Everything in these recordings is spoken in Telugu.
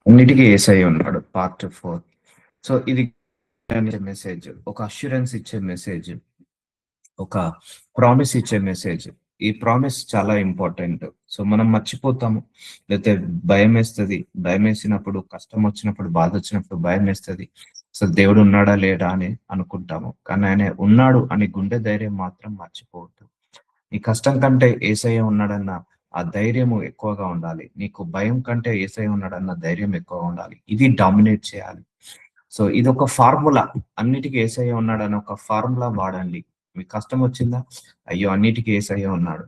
అన్నిటికీ యేసయ్య ఉన్నాడు. పార్ట్ 4. సో ఇది మెసేజ్, ఒక అష్యూరెన్స్ ఇచ్చే మెసేజ్, ఒక ప్రామిస్ ఇచ్చే మెసేజ్. ఈ ప్రామిస్ చాలా ఇంపార్టెంట్. సో మనం మర్చిపోతాము, లేకపోతే భయం వేస్తుంది. భయం వేసినప్పుడు, కష్టం వచ్చినప్పుడు, బాధ వచ్చినప్పుడు భయం వేస్తుంది. సో దేవుడు ఉన్నాడా లేడా అని అనుకుంటాము, కానీ ఆయన ఉన్నాడు అని గుండె ధైర్యం మాత్రం మర్చిపోవద్దు. నీ కష్టం కంటే యేసయ్య ఉన్నాడన్న ఆ ధైర్యము ఎక్కువగా ఉండాలి. నీకు భయం కంటే యేసయ్య ఉన్నాడన్న ధైర్యం ఎక్కువగా ఉండాలి. ఇది డామినేట్ చేయాలి. సో ఇదొక ఫార్ములా. అన్నిటికీ యేసయ్య ఉన్నాడని ఒక ఫార్ములా వాడండి. మీకు కష్టం వచ్చిందా? అయ్యో అన్నిటికీ యేసయ్య ఉన్నాడు.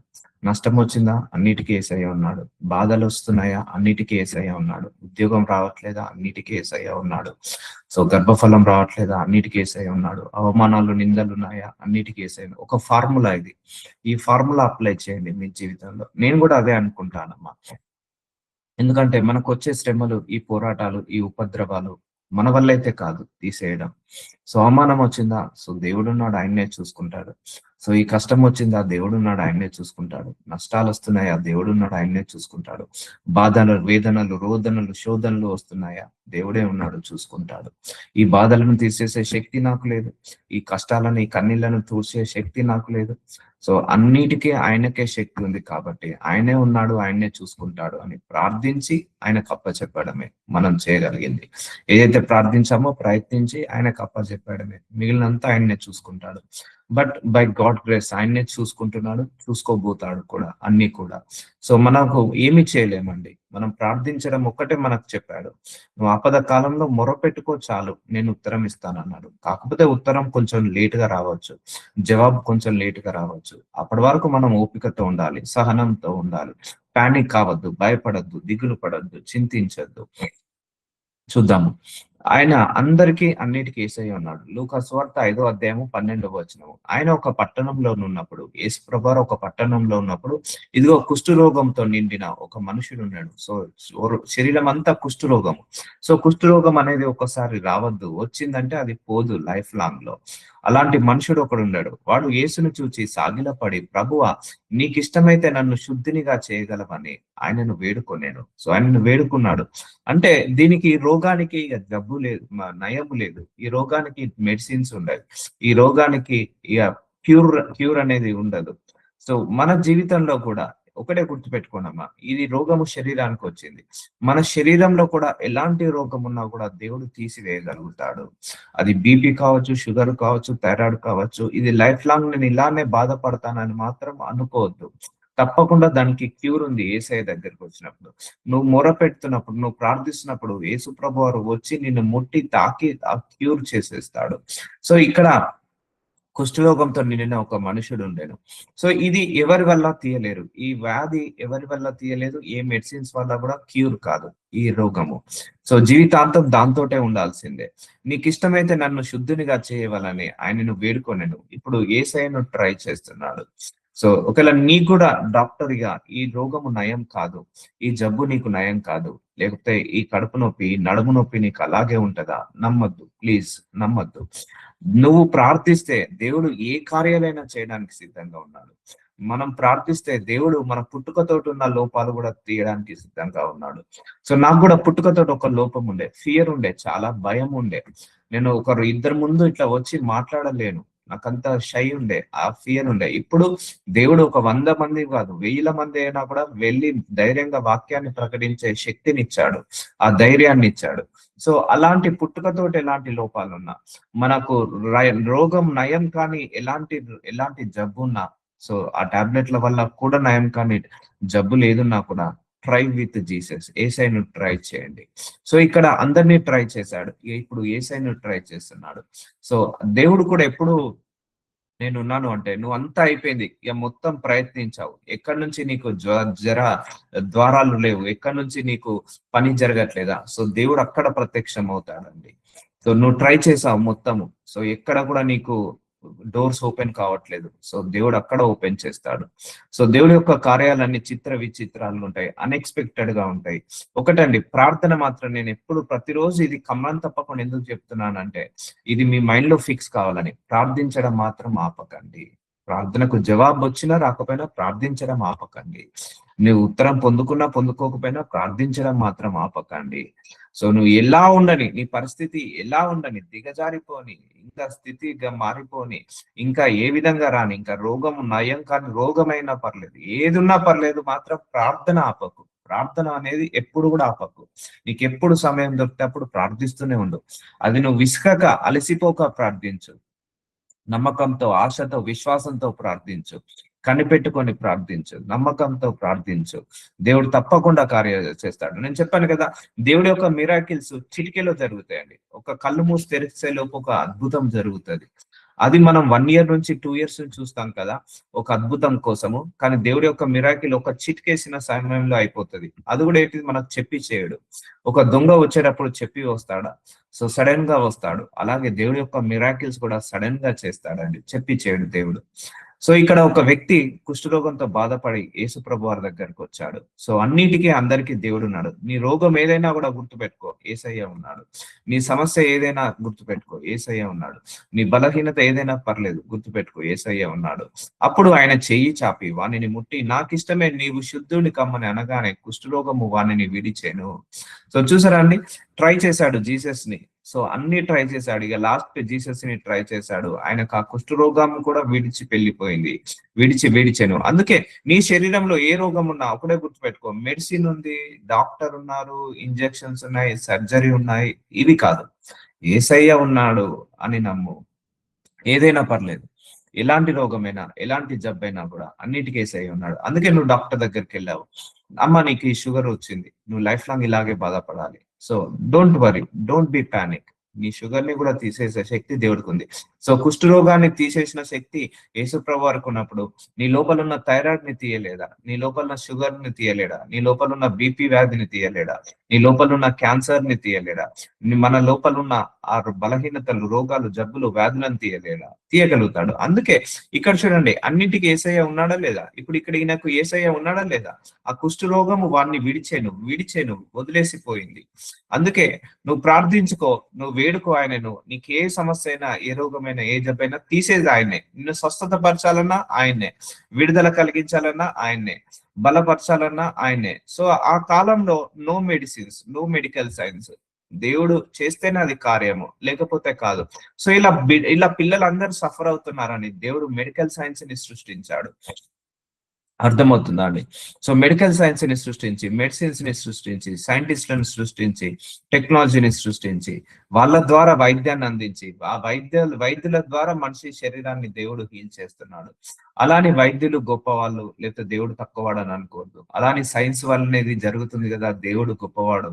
నష్టం వచ్చిందా? అన్నిటికీ యేసయ్య ఉన్నాడు. బాధలు వస్తున్నాయా? అన్నిటికీ యేసయ్య ఉన్నాడు. ఉద్యోగం రావట్లేదా? అన్నిటికీ యేసయ్య ఉన్నాడు. సో గర్భఫలం రావట్లేదా? అన్నిటికీ యేసయ్య ఉన్నాడు. అవమానాలు, నిందలు ఉన్నాయా? అన్నిటికీ యేసయ్య. ఒక ఫార్ములా ఇది. ఈ ఫార్ములా అప్లై చేయండి మీ జీవితంలో. నేను కూడా అదే అనుకుంటానమ్మా. ఎందుకంటే మనకు వచ్చే శ్రమలు, ఈ పోరాటాలు, ఈ ఉపద్రవాలు మన వల్ల అయితే కాదు తీసేయడం. సో అవమానం వచ్చిందా? సో దేవుడున్నాడు, ఆయన్నే చూసుకుంటాడు. సో ఈ కష్టం వచ్చిందా? దేవుడున్నాడు, ఆయన్నే చూసుకుంటాడు. నష్టాలు వస్తున్నాయా? దేవుడున్నాడు, ఆయన్నే చూసుకుంటాడు. బాధలు, వేదనలు, రోదనలు, శోధనలు వస్తున్నాయా? దేవుడే ఉన్నాడు, చూసుకుంటాడు. ఈ బాధలను తీసేసే శక్తి నాకు లేదు. ఈ కష్టాలను, ఈ కన్నీళ్లను తూర్చే శక్తి నాకు లేదు. సో అన్నిటికీ ఆయనకే శక్తి ఉంది కాబట్టి ఆయనే ఉన్నాడు, ఆయన్నే చూసుకుంటాడు అని ప్రార్థించి ఆయనకు అప్పచెప్పడమే మనం చేయగలిగింది. ఏదైతే ప్రార్థించామో ప్రయత్నించి ఆయనకు అప్పచెప్పడమే. మిగిలినంతా ఆయన్నే చూసుకుంటాడు. బట్ బై గాడ్ గ్రేస్ ఆయన్నే చూసుకుంటున్నాడు, చూసుకోబోతాడు కూడా, అన్ని కూడా. సో మనకు ఏమి చేయలేమండి. మనం ప్రార్థించడం ఒక్కటే మనకు చెప్పాడు. నువ్వు ఆపద కాలంలో మొరపెట్టుకో చాలు, నేను ఉత్తరం ఇస్తానన్నాడు. కాకపోతే ఉత్తరం కొంచెం లేట్ గా రావచ్చు, జవాబు కొంచెం లేట్ గా రావచ్చు. అప్పటి వరకు మనం ఓపికతో ఉండాలి, సహనంతో ఉండాలి. పానిక్ కావద్దు, భయపడద్దు, దిగులు పడద్దు, చింతించద్దు. చూద్దాము. ఆయన అందరికీ అన్నిటికీ యేసయ్య ఉన్నాడు. లూకా సువార్త 5:12 ఆయన ఒక పట్టణంలో ఉన్నప్పుడు, యేసు ప్రభువారు ఒక పట్టణంలో ఉన్నప్పుడు, ఇదిగో కుష్ఠరోగంతో నిండిన ఒక మనుషుడు ఉన్నాడు. సో శరీరం అంతా కుష్ఠరోగం. సో కుష్ఠరోగం అనేది ఒకసారి రావద్దు, వచ్చిందంటే అది పోదు లైఫ్ లాంగ్ లో. అలాంటి మనుషుడు ఒకడు ఉన్నాడు. వాడు యేసును చూచి సాగిలపడి, ప్రభువా నీకిష్టమైతే నన్ను శుద్ధినిగా చేయగలవని ఆయనను వేడుకొనేను. సో ఆయనను వేడుకున్నాడు. అంటే దీనికి, ఈ రోగానికి ఇక జబ్బు లేదు, నయము లేదు. ఈ రోగానికి మెడిసిన్స్ ఉండవు. ఈ రోగానికి ఇక క్యూర్ అనేది ఉండదు. సో మన జీవితంలో కూడా ఒకటే గుర్తుపెట్టుకోండమ్మా, ఇది రోగము శరీరానికి వచ్చింది. మన శరీరంలో కూడా ఎలాంటి రోగం ఉన్నా కూడా దేవుడు తీసివేయగలుగుతాడు. అది బీపీ కావచ్చు, షుగర్ కావచ్చు, థైరాయిడ్ కావచ్చు. ఇది లైఫ్ లాంగ్ నేను ఇలానే బాధపడతానని మాత్రం అనుకోవద్దు. తప్పకుండా దానికి క్యూర్ ఉంది యేసయ్య దగ్గరికి వచ్చినప్పుడు. నువ్వు మొర పెడుతున్నప్పుడు, నువ్వు ప్రార్థిస్తున్నప్పుడు యేసు ప్రభువారు వచ్చి నిన్ను ముట్టి తాకి ఆ క్యూర్ చేసేస్తాడు. సో ఇక్కడ కుష్ఠరోగంతో నిండిన ఒక మనుషుడు ఉండేను. సో ఇది ఎవరి వల్ల తీయలేరు. ఈ వ్యాధి ఎవరి వల్ల తీయలేదు. ఏ మెడిసిన్స్ వల్ల కూడా క్యూర్ కాదు ఈ రోగము. సో జీవితాంతం దాంతోటే ఉండాల్సిందే. నీకు ఇష్టమైతే నన్ను శుద్ధునిగా చేయవాలని ఆయనను వేడుకొనెను. ఇప్పుడు యేసయ్యను ట్రై చేస్తున్నాడు. సో ఒకవేళ నీకు కూడా డాక్టర్గా ఈ రోగము నయం కాదు, ఈ జబ్బు నీకు నయం కాదు, లేకపోతే ఈ కడుపు నొప్పి, నడుము నొప్పి నీకు అలాగే ఉంటదా? నమ్మద్దు, ప్లీజ్ నమ్మద్దు. నువ్వు ప్రార్థిస్తే దేవుడు ఏ కార్యాలైనా చేయడానికి సిద్ధంగా ఉన్నాడు. మనం ప్రార్థిస్తే దేవుడు మన పుట్టుకతోటి ఉన్న లోపాలు కూడా తీయడానికి సిద్ధంగా ఉన్నాడు. సో నాకు కూడా పుట్టుకతోటి ఒక లోపం ఉండే, ఫియర్ ఉండే, చాలా భయం ఉండే. నేను ఒకరు ఇద్దరు ముందు ఇట్లా వచ్చి మాట్లాడలేను. నాకంత షై ఉండే, ఆ ఫియర్ ఉండే. ఇప్పుడు దేవుడు ఒక 100 మంది కాదు, 1000 మంది అయినా కూడా వెళ్ళి ధైర్యంగా వాక్యాన్ని ప్రకటించే శక్తినిచ్చాడు, ఆ ధైర్యాన్ని ఇచ్చాడు. సో అలాంటి పుట్టుకతోటి ఎలాంటి లోపాలున్నా, మనకు రోగం నయం కానీ ఎలాంటి ఎలాంటి జబ్బు ఉన్నా, సో ఆ టాబ్లెట్ల వల్ల కూడా నయం కానీ జబ్బులు ఏదున్నా కూడా ట్రై విత్ జీసస్. ఏసైను ట్రై చేయండి. సో ఇక్కడ అందరినీ ట్రై చేశాడు, ఇప్పుడు ఏసైను ట్రై చేస్తున్నాడు. సో దేవుడు కూడా ఎప్పుడు నేనున్నాను అంటే, నువ్వు అంతా అయిపోయింది, ఇక మొత్తం ప్రయత్నించావు, ఎక్కడి నుంచి నీకు జర ద్వారాలు లేవు, ఎక్కడి నుంచి నీకు పని జరగట్లేదా? సో దేవుడు అక్కడ ప్రత్యక్షం అవుతాడండి. సో నువ్వు ట్రై చేసావు మొత్తము, సో ఎక్కడ కూడా నీకు డోర్స్ ఓపెన్ కావట్లేదు. సో దేవుడు అక్కడ ఓపెన్ చేస్తాడు. సో దేవుడి యొక్క కార్యాలన్నీ చిత్ర విచిత్రాలు ఉంటాయి, అన్ఎక్స్పెక్టెడ్ గా ఉంటాయి. ఒకటండి, ప్రార్థన మాత్రం నేను ఎప్పుడు ప్రతిరోజు ఇది కమ్మని తప్పకుండా ఎందుకు చెప్తున్నానంటే, ఇది మీ మైండ్ లో ఫిక్స్ కావాలని. ప్రార్థించడం మాత్రం ఆపకండి. ప్రార్థనకు జవాబు వచ్చినా రాకపోయినా ప్రార్థించడం ఆపకండి. నువ్వు ఉత్తరం పొందుకున్నా పొందుకోకపోయినా ప్రార్థించడం మాత్రం ఆపకండి. సో నువ్వు ఎలా ఉండని, నీ పరిస్థితి ఎలా ఉండని, దిగజారిపోని, ఇంకా స్థితిగా మారిపోని, ఇంకా ఏ విధంగా రాని, ఇంకా రోగం నయం కాని రోగమైనా పర్లేదు, ఏదున్నా పర్లేదు, మాత్రం ప్రార్థన ఆపకు. ప్రార్థన అనేది ఎప్పుడు కూడా ఆపకు. నీకు ఎప్పుడు సమయం దొరికితే అప్పుడు ప్రార్థిస్తూనే ఉండు. అది నువ్వు విసుకక, అలసిపోక ప్రార్థించు. నమ్మకంతో, ఆశతో, విశ్వాసంతో ప్రార్థించు. కనిపెట్టుకొని ప్రార్థించు. నమ్మకంతో ప్రార్థించు. దేవుడు తప్పకుండా కార్యాలు చేస్తాడు. నేను చెప్పాను కదా, దేవుడి యొక్క మిరాకిల్స్ చిటికెలో జరుగుతాయండి. ఒక కళ్ళు మూసి తెరిసే లోపు ఒక అద్భుతం జరుగుతుంది. అది మనం 1 ఇయర్ నుంచి 2 ఇయర్స్ నుంచి చూస్తాం కదా, ఒక అద్భుతం కోసము. కానీ దేవుడి యొక్క మిరాకిల్ ఒక చిటికేసిన సమయంలో అయిపోతుంది. అది కూడా ఏంటి, మనకు చెప్పి చేయడు. ఒక దొంగ వచ్చేటప్పుడు చెప్పి వస్తాడా? సో సడన్ గా వస్తాడు. అలాగే దేవుడి యొక్క మిరాకిల్స్ కూడా సడన్ గా చేస్తాడండి, చెప్పి చేయడు దేవుడు. సో ఇక్కడ ఒక వ్యక్తి కుష్ఠరోగంతో బాధపడి యేసుప్రభు వారి దగ్గరకు వచ్చాడు. సో అన్నిటికీ అందరికీ దేవుడు ఉన్నాడు. నీ రోగం ఏదైనా కూడా గుర్తుపెట్టుకో, యేసయ్య ఉన్నాడు. నీ సమస్య ఏదైనా గుర్తుపెట్టుకో, యేసయ్య ఉన్నాడు. నీ బలహీనత ఏదైనా పర్లేదు, గుర్తుపెట్టుకో, యేసయ్య ఉన్నాడు. అప్పుడు ఆయన చెయ్యి చాపి వానిని ముట్టి, నాకిష్టమే, నీవు శుద్ధుని కమ్మని అనగానే కుష్ఠరోగము వానిని విడిచెను. సో చూసారా అండి, ట్రై చేశాడు జీసస్ ని. సో అన్ని ట్రై చేశాడు. ఇక లాస్ట్ జీసస్ ని ట్రై చేశాడు. ఆయనకు ఆ కుష్ఠరోగం కూడా విడిచెను. విడిచెను. అందుకే నీ శరీరంలో ఏ రోగం ఉన్నా ఒకటే గుర్తుపెట్టుకో, మెడిసిన్ ఉంది, డాక్టర్ ఉన్నారు, ఇంజెక్షన్స్ ఉన్నాయి, సర్జరీ ఉన్నాయి, ఇవి కాదు, యేసయ్య ఉన్నాడు అని నమ్ము. ఏదైనా పర్లేదు, ఎలాంటి రోగమైనా, ఎలాంటి జబ్బైనా కూడా అన్నిటికీ యేసయ్య ఉన్నాడు. అందుకే నువ్వు డాక్టర్ దగ్గరికి వెళ్ళావు, అమ్మ నీకు ఈ షుగర్ వచ్చింది, నువ్వు లైఫ్ లాంగ్ ఇలాగే బాధపడాలి. So don't worry, don't be panic. నీ షుగర్ ని కూడా తీసేసే శక్తి దేవుడికి ఉంది. సో కుష్ఠరోగాన్ని తీసేసిన శక్తి యేసుప్రభు వారికి ఉన్నప్పుడు నీ లోపల ఉన్న థైరాయిడ్ ని తీయలేదా? నీ లోపల ఉన్న షుగర్ ని తీయలేడా? నీ లోపల ఉన్న బీపీ వ్యాధిని తీయలేడా? నీ లోపల ఉన్న క్యాన్సర్ ని తీయలేడా? మన లోపల ఉన్న ఆ బలహీనతలు, రోగాలు, జబ్బులు, వ్యాధులను తీయగలుగుతాడు. అందుకే ఇక్కడ చూడండి, అన్నింటికి యేసయ్య ఉన్నాడా లేదా? ఇప్పుడు ఇక్కడ ఈయనకు యేసయ్య ఉన్నాడా లేదా? ఆ కుష్ఠరోగము వాడిని విడిచేను వదిలేసిపోయింది. అందుకే నువ్వు ప్రార్థించుకో, నువ్వు వేడుకో ఆయనను. నీకు ఏ సమస్య అయినా, ఏ రోగమైనా, ఏ జబ్బైనా తీసేది ఆయనే. నిన్ను స్వస్థత పరచాలన్నా ఆయన్నే, విడుదల కలిగించాలన్నా ఆయన్నే, బలపరచాలన్నా ఆయన్నే. సో ఆ కాలంలో no medicines, no medical science. దేవుడు చేస్తేనే అది కార్యము, లేకపోతే కాదు. సో ఇలా పిల్లలందరూ సఫర్ అవుతున్నారని దేవుడు మెడికల్ సైన్స్ ని సృష్టించాడు. అర్థమవుతుందా అండి? సో మెడికల్ సైన్స్ ని సృష్టించి, మెడిసిన్స్ ని సృష్టించి, సైంటిస్టులను సృష్టించి, టెక్నాలజీని సృష్టించి, వాళ్ళ ద్వారా వైద్యాన్ని అందించి, ఆ వైద్యుల ద్వారా మనిషి శరీరాన్ని దేవుడు హీల్ చేస్తున్నాడు. అలాని వైద్యులు గొప్పవాళ్ళు, లేకపోతే దేవుడు తక్కువవాడు అని అనుకోవద్దు. అలాని సైన్స్ వల్లనేది జరుగుతుంది కదా, దేవుడు గొప్పవాడు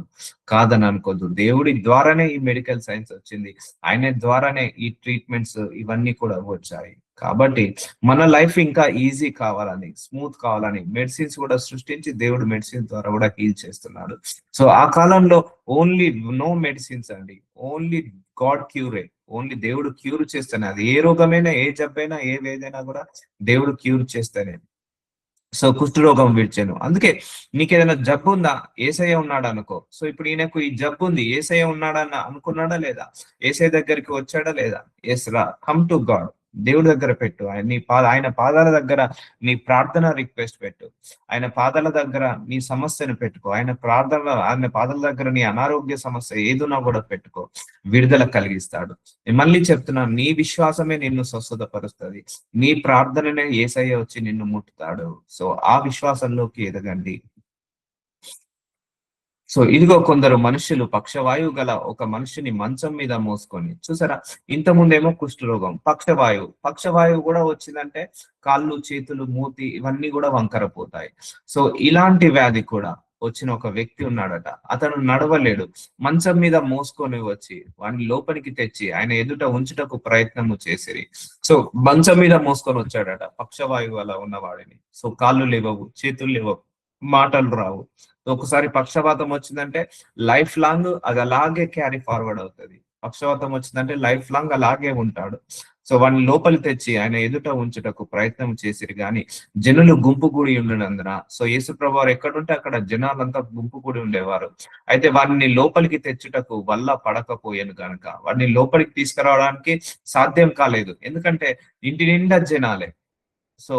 కాదని అనుకోవద్దు. దేవుడి ద్వారానే ఈ మెడికల్ సైన్స్ వచ్చింది. ఆయన ద్వారానే ఈ ట్రీట్మెంట్స్ ఇవన్నీ కూడా వచ్చాయి. కాబట్టి మన లైఫ్ ఇంకా ఈజీ కావాలని, స్మూత్ కావాలని మెడిసిన్స్ కూడా సృష్టించి దేవుడు మెడిసిన్ ద్వారా కూడా హీల్ చేస్తున్నాడు. సో ఆ కాలంలో ఓన్లీ నో మెడిసిన్స్ అండి, ఓన్లీ గాడ్ క్యూరే. ఓన్లీ దేవుడు క్యూర్ చేస్తేనే, అది ఏ రోగమైనా, ఏ జబ్బైనా, ఏ వేదైనా కూడా దేవుడు క్యూర్ చేస్తేనే. సో కుష్ఠరోగం విడిచాను. అందుకే నీకు ఏదైనా జబ్బు ఉందా, యేసయ్య ఉన్నాడు అనుకో. సో ఇప్పుడు ఈయనకు ఈ జబ్బు ఉంది, యేసయ్య ఉన్నాడని అనుకున్నాడా లేదా? యేసయ్య దగ్గరికి వచ్చాడా లేదా? ఎస్ రా, కమ్ టు గాడ్. దేవుడి దగ్గర పెట్టు. ఆయన పాదాల దగ్గర నీ ప్రార్థన రిక్వెస్ట్ పెట్టు. ఆయన పాదాల దగ్గర నీ సమస్యను పెట్టుకో. ఆయన పాదాల దగ్గర నీ అనారోగ్య సమస్య ఏదున్నా కూడా పెట్టుకో. విడుదల కలిగిస్తాడు. నేను మళ్ళీ చెప్తున్నాను, నీ విశ్వాసమే నిన్ను స్వస్థతపరుస్తుంది. నీ ప్రార్థననే యేసయ్య వచ్చి నిన్ను ముట్టుతాడు. సో ఆ విశ్వాసంలోకి ఎదగండి. సో ఇదిగో కొందరు మనుషులు పక్షవాయువు గల ఒక మనిషిని మంచం మీద మోసుకొని, చూసారా, ఇంత ముందేమో కుష్ఠరోగం, పక్షవాయువు కూడా వచ్చిందంటే కాళ్ళు, చేతులు, మూతి ఇవన్నీ కూడా వంకర పోతాయి. సో ఇలాంటి వ్యాధి కూడా వచ్చిన ఒక వ్యక్తి ఉన్నాడట. అతను నడవలేడు. మంచం మీద మోసుకొని వచ్చి వాడిని లోపలికి తెచ్చి ఆయన ఎదుట ఉంచుటకు ప్రయత్నము చేసిరి. సో మంచం మీద మోసుకొని వచ్చాడట పక్షవాయువు అలా ఉన్నవాడిని. సో కాళ్ళు లేవవు, చేతులు లేవవు, మాటలు రావు. ఒకసారి పక్షవాతం వచ్చిందంటే లైఫ్ లాంగ్ అది అలాగే క్యారీ ఫార్వర్డ్ అవుతుంది. పక్షవాతం వచ్చిందంటే లైఫ్ లాంగ్ అలాగే ఉంటాడు. సో వాడిని లోపలి తెచ్చి ఆయన ఎదుట ఉంచుటకు ప్రయత్నం చేసిరు గాని జనులు గుంపు కూడి ఉండినందున, సో యేసుప్రభు వారు ఎక్కడుంటే అక్కడ జనాలంతా గుంపు కూడి ఉండేవారు. అయితే వాడిని లోపలికి తెచ్చుటకు వల్ల పడకపోయాను కనుక వాడిని లోపలికి తీసుకురావడానికి సాధ్యం కాలేదు. ఎందుకంటే ఇంటి నిండా జనాలే. సో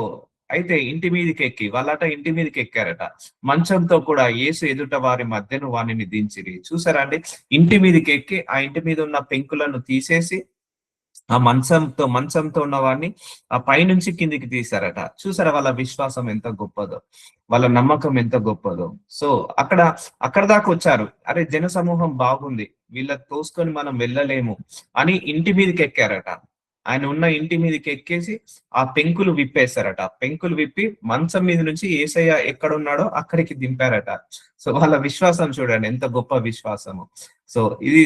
అయితే ఇంటి మీదకి ఎక్కి వాళ్ళట ఇంటి మీదకి ఎక్కారట. మంచంతో కూడా యేసు ఎదుట వారి మధ్యను వానిని దించిరి. చూసారా అండి? ఇంటి మీదకి ఎక్కి ఆ ఇంటి మీద ఉన్న పెంకులను తీసేసి ఆ మంచంతో ఉన్నవాడిని ఆ పైనుంచి కిందికి తీశారట. చూసారా వాళ్ళ విశ్వాసం ఎంత గొప్పదో, వాళ్ళ నమ్మకం ఎంత గొప్పదో. సో అక్కడ అక్కడ దాకా వచ్చారు. అరే జన సమూహం బాగుంది, వీళ్ళకి తోసుకొని మనం వెళ్ళలేము అని ఇంటి మీదకి ఎక్కారట. ఆయన ఉన్న ఇంటి మీదకి ఎక్కేసి ఆ పెంకులు విప్పేశారట. పెంకులు విప్పి మంచం మీద నుంచి యేసయ్య ఎక్కడున్నాడో అక్కడికి దింపారట. సో వాళ్ళ విశ్వాసం చూడండి ఎంత గొప్ప విశ్వాసము. సో ఇది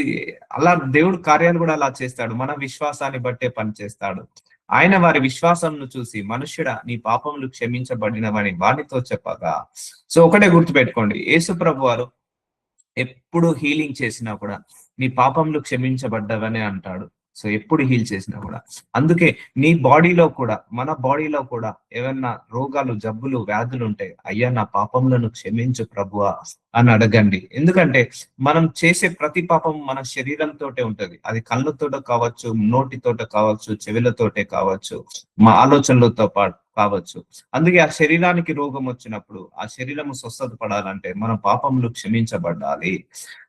అలా దేవుడు కార్యాలు కూడా అలా చేస్తాడు. మన విశ్వాసాన్ని బట్టే పని చేస్తాడు. ఆయన వారి విశ్వాసంను చూసి మనుష్యుడా నీ పాపములు క్షమించబడినవని వానితో చెప్పగా. సో ఒకటే గుర్తుపెట్టుకోండి, యేసు ప్రభు వారు ఎప్పుడు హీలింగ్ చేసినా కూడా నీ పాపములు క్షమించబడ్డవని అంటాడు. సో ఎప్పుడు హీల్ చేసినా కూడా. అందుకే నీ బాడీలో కూడా, మన బాడీలో కూడా ఏమన్నా రోగాలు, జబ్బులు, వ్యాధులు ఉంటే అయ్యా నా పాపములను క్షమించు ప్రభువా అని అడగండి. ఎందుకంటే మనం చేసే ప్రతి పాపం మన శరీరంతోటే ఉంటది. అది కళ్ళతోట కావచ్చు, నోటితోట కావచ్చు, చెవులతోటే కావచ్చు, మా ఆలోచనలతో పాటు కావచ్చు. అందుకే ఆ శరీరానికి రోగం వచ్చినప్పుడు ఆ శరీరము స్వస్థత పడాలంటే మన పాపములు క్షమించబడాలి.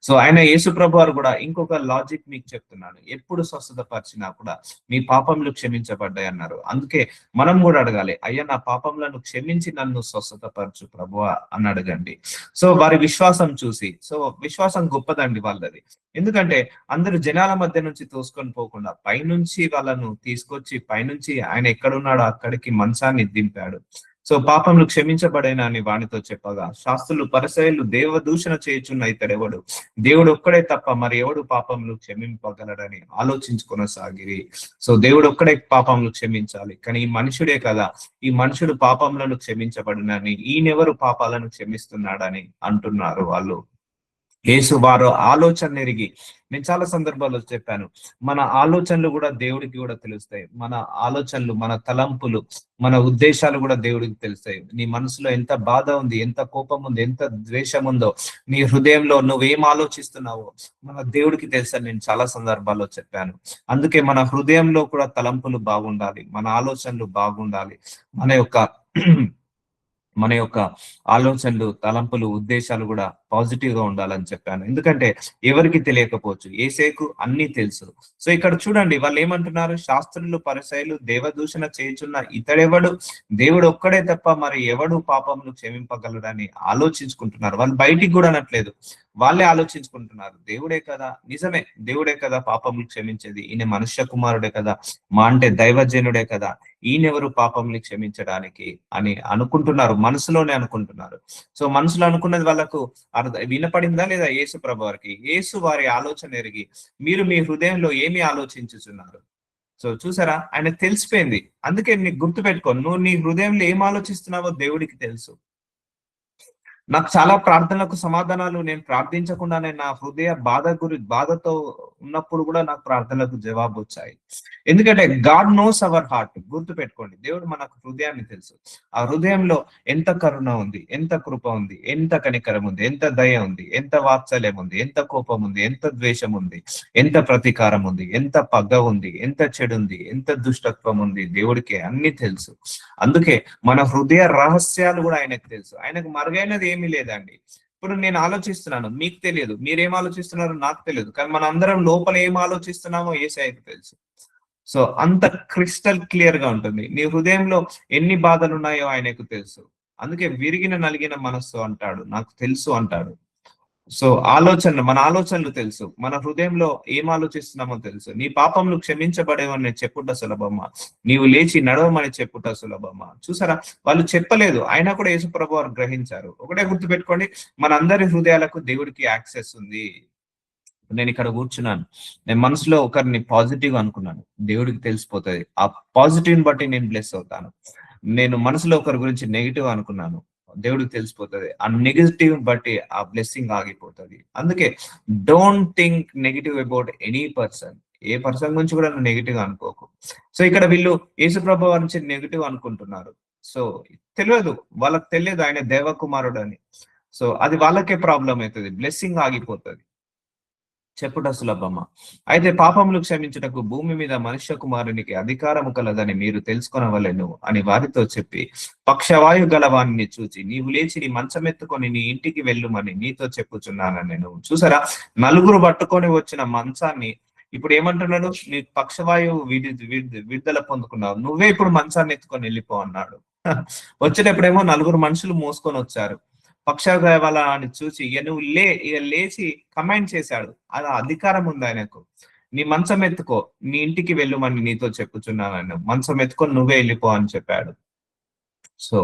సో ఆయన యేసు ప్రభు వారు కూడా ఇంకొక లాజిక్ మీకు చెప్తున్నాను. ఎప్పుడు స్వస్థత పరిచినా కూడా మీ పాపములు క్షమించబడ్డాయి అన్నారు. అందుకే మనం కూడా అడగాలి, అయ్యా నా పాపములను క్షమించి నన్ను స్వస్థత పరచు ప్రభువా అని అడగండి. సో వారి విశ్వాసం చూసి, సో విశ్వాసం గొప్పదండి వాళ్ళది. ఎందుకంటే అందరూ జనాల మధ్య నుంచి తోసుకొని పోకుండా పైనుంచి వాళ్ళను తీసుకొచ్చి, పైనుంచి ఆయన ఎక్కడున్నాడో అక్కడికి మంచాన్ని దింపాడు. సో పాపములు క్షమించబడేనా అని వానితో చెప్పగా శాస్త్రులు పరిసయ్యులు దేవదూషణ చేయుచున్న ఇతడెవడు, దేవుడు ఒక్కడే తప్ప మరి ఎవడు పాపములు క్షమింపగలడని ఆలోచించుకొనసాగిరి. సో దేవుడు ఒక్కడే పాపములు క్షమించాలి, కానీ ఈ మనుషుడే కదా, ఈ మనుషుడు పాపములను క్షమించబడినని ఈయనెవరు పాపాలను క్షమిస్తున్నాడని అంటున్నారు వాళ్ళు. యేసు వారు ఆలోచన ఎరిగి, నేను చాలా సందర్భాల్లో చెప్పాను, మన ఆలోచనలు కూడా దేవుడికి కూడా తెలుస్తాయి. మన ఆలోచనలు, మన తలంపులు, మన ఉద్దేశాలు కూడా దేవుడికి తెలుస్తాయి. నీ మనసులో ఎంత బాధ ఉంది, ఎంత కోపం ఉంది, ఎంత ద్వేషం ఉందో, నీ హృదయంలో నువ్వేం ఆలోచిస్తున్నావో మన దేవుడికి తెలుసని నేను చాలా సందర్భాల్లో చెప్పాను. అందుకే మన హృదయంలో కూడా తలంపులు బాగుండాలి, మన ఆలోచనలు బాగుండాలి, మన యొక్క ఆలోచనలు, తలంపులు, ఉద్దేశాలు కూడా పాజిటివ్ గా ఉండాలని చెప్పాను. ఎందుకంటే ఎవరికి తెలియకపోవచ్చు, యేసేకు అన్ని తెలుసు. సో ఇక్కడ చూడండి వాళ్ళు ఏమంటున్నారు, శాస్త్రులు పరిసయ్యులు దేవదూషణ చేయుచున్న ఇతడెవడు, దేవుడు ఒక్కడే తప్ప మరి ఎవడు పాపములు క్షమింపగలడని ఆలోచించుకుంటున్నారు. వాళ్ళు బయటికి కూడా అనట్లేదు, వాళ్ళే ఆలోచించుకుంటున్నారు. దేవుడే కదా, నిజమే దేవుడే కదా పాపములు క్షమించేది, ఈయన మనుష్య కుమారుడే కదా, మా అంటే దైవజనుడే కదా, ఈయనెవరు పాపములు క్షమించడానికి అని అనుకుంటున్నారు, మనసులోనే అనుకుంటున్నారు. సో మనసులో అనుకున్నది వాళ్ళకు వినపడిందా లేదా యేసు ప్రభు వారికి? యేసు వారి ఆలోచన ఎరిగి మీరు మీ హృదయంలో ఏమి ఆలోచించుచున్నారు. సో చూసారా, ఆయన తెలిసిపోయింది. అందుకే నీకు గుర్తు పెట్టుకో, నువ్వు నీ హృదయంలో ఏం ఆలోచిస్తున్నావో దేవుడికి తెలుసు. నాకు చాలా ప్రార్థనలకు సమాధానాలు నేను ప్రార్థించకుండానే నా హృదయ బాధతో ఉన్నప్పుడు కూడా నాకు ప్రార్థనలకు జవాబు వచ్చాయి. ఎందుకంటే గాడ్ నోస్ అవర్ హార్ట్. గుర్తు పెట్టుకోండి, దేవుడు మనకు హృదయాన్ని తెలుసు. ఆ హృదయంలో ఎంత కరుణ ఉంది, ఎంత కృప ఉంది, ఎంత కనికరం ఉంది, ఎంత దయ ఉంది, ఎంత వాత్సల్యం ఉంది, ఎంత కోపం ఉంది, ఎంత ద్వేషం ఉంది, ఎంత ప్రతీకారం ఉంది, ఎంత పగ ఉంది, ఎంత చెడు ఉంది, ఎంత దుష్టత్వం ఉంది, దేవుడికి అన్ని తెలుసు. అందుకే మన హృదయ రహస్యాలు కూడా ఆయనకు తెలుసు. ఆయనకు మరుగైనది ఏమీ లేదండి. ఇప్పుడు నేను ఆలోచిస్తున్నాను, మీకు తెలియదు, మీరేం ఆలోచిస్తున్నారో నాకు తెలియదు, కానీ మన అందరం లోపల ఏం ఆలోచిస్తున్నామో యేసయ్యకు తెలుసు. సో అంత క్రిస్టల్ క్లియర్ గా ఉంటుంది. నీ హృదయంలో ఎన్ని బాధలు ఉన్నాయో ఆయనకు తెలుసు. అందుకే విరిగిన నలిగిన మనస్సు అంటాడు, నాకు తెలుసు అంటాడు. సో మన ఆలోచనలు తెలుసు, మన హృదయంలో ఏం ఆలోచిస్తున్నామో తెలుసు. నీ పాపములు క్షమించబడేవని చెప్పుట సులభమా, నీవు లేచి నడవమని చెప్పుట సులభమా. చూసారా, వాళ్ళు చెప్పలేదు, అయినా కూడా యేసు ప్రభు వారు గ్రహించారు. ఒకటే గుర్తుపెట్టుకోండి, మన అందరి హృదయాలకు దేవుడికి యాక్సెస్ ఉంది. నేను ఇక్కడ కూర్చున్నాను, నేను మనసులో ఒకరిని పాజిటివ్ అనుకున్నాను, దేవుడికి తెలిసిపోతుంది. ఆ పాజిటివ్ ని బట్టి నేను బ్లెస్ అవుతాను. నేను మనసులో ఒకరి గురించి నెగిటివ్ అనుకున్నాను, దేవుడికి తెలిసిపోతుంది. ఆ నెగిటివ్ బట్టి ఆ బ్లెస్సింగ్ ఆగిపోతుంది. అందుకే don't think negative about any person. A person గురించి కూడా నువ్వు నెగిటివ్ అనుకోకు. సో ఇక్కడ వీళ్ళు యేసుప్రభు వారి నుంచి నెగిటివ్ అనుకుంటున్నారు. సో వాళ్ళకి తెలియదు ఆయన దేవకుమారుడు అని. సో అది వాళ్ళకే ప్రాబ్లం అవుతుంది, బ్లెస్సింగ్ ఆగిపోతుంది. చెప్పుట సులభమా? అయితే పాపములు క్షమించుటకు భూమి మీద మనుష్య కుమారునికి అధికారము కలదని మీరు తెలుసుకొనవలెను అని వారితో చెప్పి, పక్షవాయు గలవానిని చూచి నీవు లేచి నీ మంచమెత్తుకొని నీ ఇంటికి వెళ్ళుమని నీతో చెప్పుచున్నాను నేను. చూసారా, నలుగురు పట్టుకొని వచ్చిన మంచాన్ని ఇప్పుడు ఏమంటున్నాడు? నీ పక్షవాయువు విడుదల పొందుకున్నావు, నువ్వే ఇప్పుడు మంచాన్ని ఎత్తుకొని వెళ్ళిపో అన్నాడు. వచ్చేటప్పుడేమో నలుగురు మనుషులు మోసుకొని వచ్చారు. పక్షవాయువు చూసి ఇక నువ్వు ఇక లేచి కమాండ్ చేశాడు. అది అధికారం ఉంది ఆయనకు. నీ మంచం ఎత్తుకో, నీ ఇంటికి వెళ్ళుమని నీతో చెప్పుచున్నాను, మంచం ఎత్తుకొని నువ్వే వెళ్ళిపో అని చెప్పాడు. సో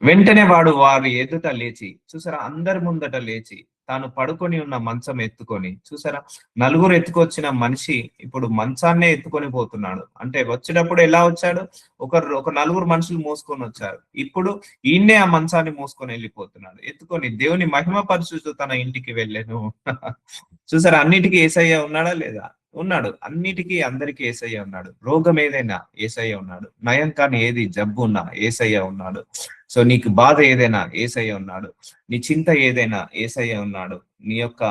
వెంటనే వాడు వారి ఎదుట లేచి, చూసారా, అందరి ముందట లేచి తాను పడుకొని ఉన్న మంచం ఎత్తుకొని, చూసారా, నలుగురు ఎత్తుకొచ్చిన మనిషి ఇప్పుడు మంచాన్నే ఎత్తుకొని పోతున్నాడు. అంటే వచ్చేటప్పుడు ఎలా వచ్చాడు? ఒక నలుగురు మనుషులు మోసుకొని వచ్చారు. ఇప్పుడు ఈయన్నే ఆ మంచాన్ని మోసుకొని వెళ్ళిపోతున్నాడు, ఎత్తుకొని దేవుని మహిమ పరుచుతూ తన ఇంటికి వెళ్ళాను. చూసారా, అన్నిటికీ యేసయ్య ఉన్నాడా లేదా? ఉన్నాడు. అన్నిటికీ అందరికీ యేసయ్య ఉన్నాడు. రోగం ఏదైనా యేసయ్య ఉన్నాడు. నయం కాని ఏది జబ్బు ఉన్నా యేసయ్య ఉన్నాడు. సో నీకు బాధ ఏదైనా యేసయ్య ఉన్నాడు. నీ చింత ఏదైనా యేసయ్య ఉన్నాడు. నీ యొక్క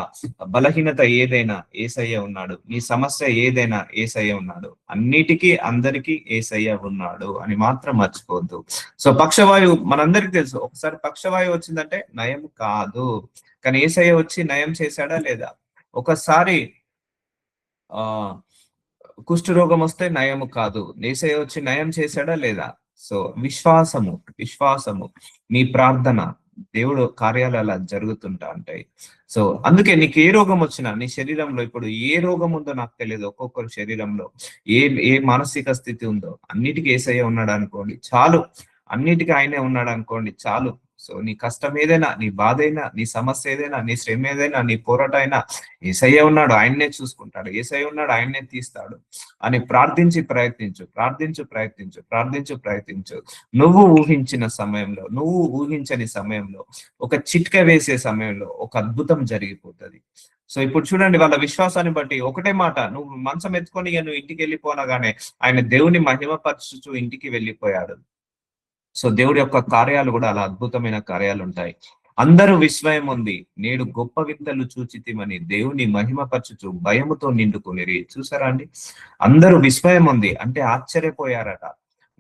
బలహీనత ఏదైనా యేసయ్య ఉన్నాడు. నీ సమస్య ఏదైనా యేసయ్య ఉన్నాడు. అన్నిటికీ అందరికీ యేసయ్య ఉన్నాడు అని మాత్రం మర్చిపోవద్దు. సో పక్షవాయువు మనందరికీ తెలుసు, ఒకసారి పక్షవాయువు వచ్చిందంటే నయం కాదు. కానీ యేసయ్య వచ్చి నయం చేశాడా లేదా? ఒకసారి ఆ కుష్ఠరోగం వస్తే నయము కాదు, యేసయ్య వచ్చి నయం చేశాడా లేదా? సో విశ్వాసము నీ ప్రార్థన, దేవుడు కార్యాలు అలా జరుగుతుంటా ఉంటాయి. సో అందుకే నీకు ఏ రోగం వచ్చినా నీ శరీరంలో, ఇప్పుడు ఏ రోగం ఉందో నాకు తెలియదు, ఒక్కొక్కరు శరీరంలో ఏ ఏ మానసిక స్థితి ఉందో అన్నిటికీ యేసయ్య ఉన్నాడు అనుకోండి చాలు. అన్నిటికీ ఆయనే ఉన్నాడు అనుకోండి చాలు. సో నీ కష్టం ఏదైనా, నీ బాధ అయినా, నీ సమస్య ఏదైనా, నీ శ్రమ ఏదైనా, నీ పోరాటం అయినా యేసయ్య ఉన్నాడు, ఆయన్నే చూసుకుంటాడు. యేసయ్య ఉన్నాడు, ఆయన్నే తీస్తాడు అని ప్రయత్నించు. నువ్వు ఊహించిన సమయంలో, నువ్వు ఊహించని సమయంలో, ఒక చిట్క వేసే సమయంలో ఒక అద్భుతం జరిగిపోతుంది. సో ఇప్పుడు చూడండి, వాళ్ళ విశ్వాసాన్ని బట్టి ఒకటే మాట, నువ్వు మంచం ఎత్తుకొని నువ్వు ఇంటికి వెళ్ళిపోనగానే ఆయన దేవుని మహిమపరచుచు ఇంటికి వెళ్ళిపోయాడు. సో దేవుడి యొక్క కార్యాలు కూడా అలా అద్భుతమైన కార్యాలు ఉంటాయి. అందరూ విస్మయం ఉంది, నేడు గొప్ప వింతలు చూచితిమని దేవుని మహిమపరచుచు భయముతో నిండుకునిరి. చూసారా అండి, అందరూ విస్మయం ఉంది అంటే ఆశ్చర్యపోయారట.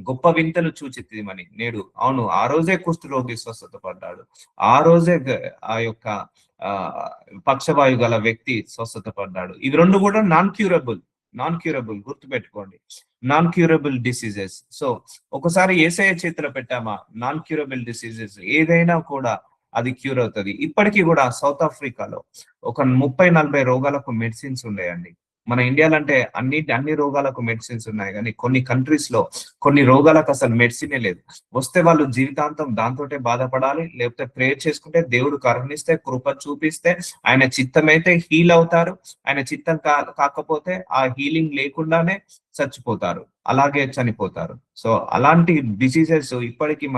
గొప్ప వింతలు చూచితిమని, నేడు అవును, ఆ రోజే కుష్ఠరోగి స్వస్థత పడ్డాడు, ఆ రోజే ఆ యొక్క ఆ పక్షవాయు గల వ్యక్తి స్వస్థత పడ్డాడు. ఇవి రెండు కూడా నాన్ క్యూరబుల్ గుర్తుపెట్టుకోండి, నాన్ క్యూరబుల్ డిసీజెస్. సో ఒకసారి యేసయ్య చేతిలో పెట్టామా, నాన్ క్యూరబుల్ డిసీజెస్ ఏదైనా కూడా అది క్యూర్ అవుతుంది. ఇప్పటికీ కూడా సౌత్ ఆఫ్రికాలో ఒక 30-40 రోగాలకు మెడిసిన్స్ ఉన్నాయండి. మన ఇండియాలో అంటే అన్ని రోగాలకు మెడిసిన్స్ ఉన్నాయి, కానీ కొన్ని కంట్రీస్ లో కొన్ని రోగాలకు అసలు మెడిసినే లేదు. వస్తే వాళ్ళు జీవితాంతం దాంతోటే బాధపడాలి, లేకపోతే ప్రేయర్ చేసుకుంటే దేవుడు కరుణిస్తే, కృప చూపిస్తే, ఆయన చిత్తమైతే హీల్ అవుతారు. ఆయన చిత్తం కాకపోతే ఆ హీలింగ్ లేకుండానే చచ్చిపోతారు, అలాగే చనిపోతారు. సో అలాంటి డిసీజెస్ ఇప్పటికీ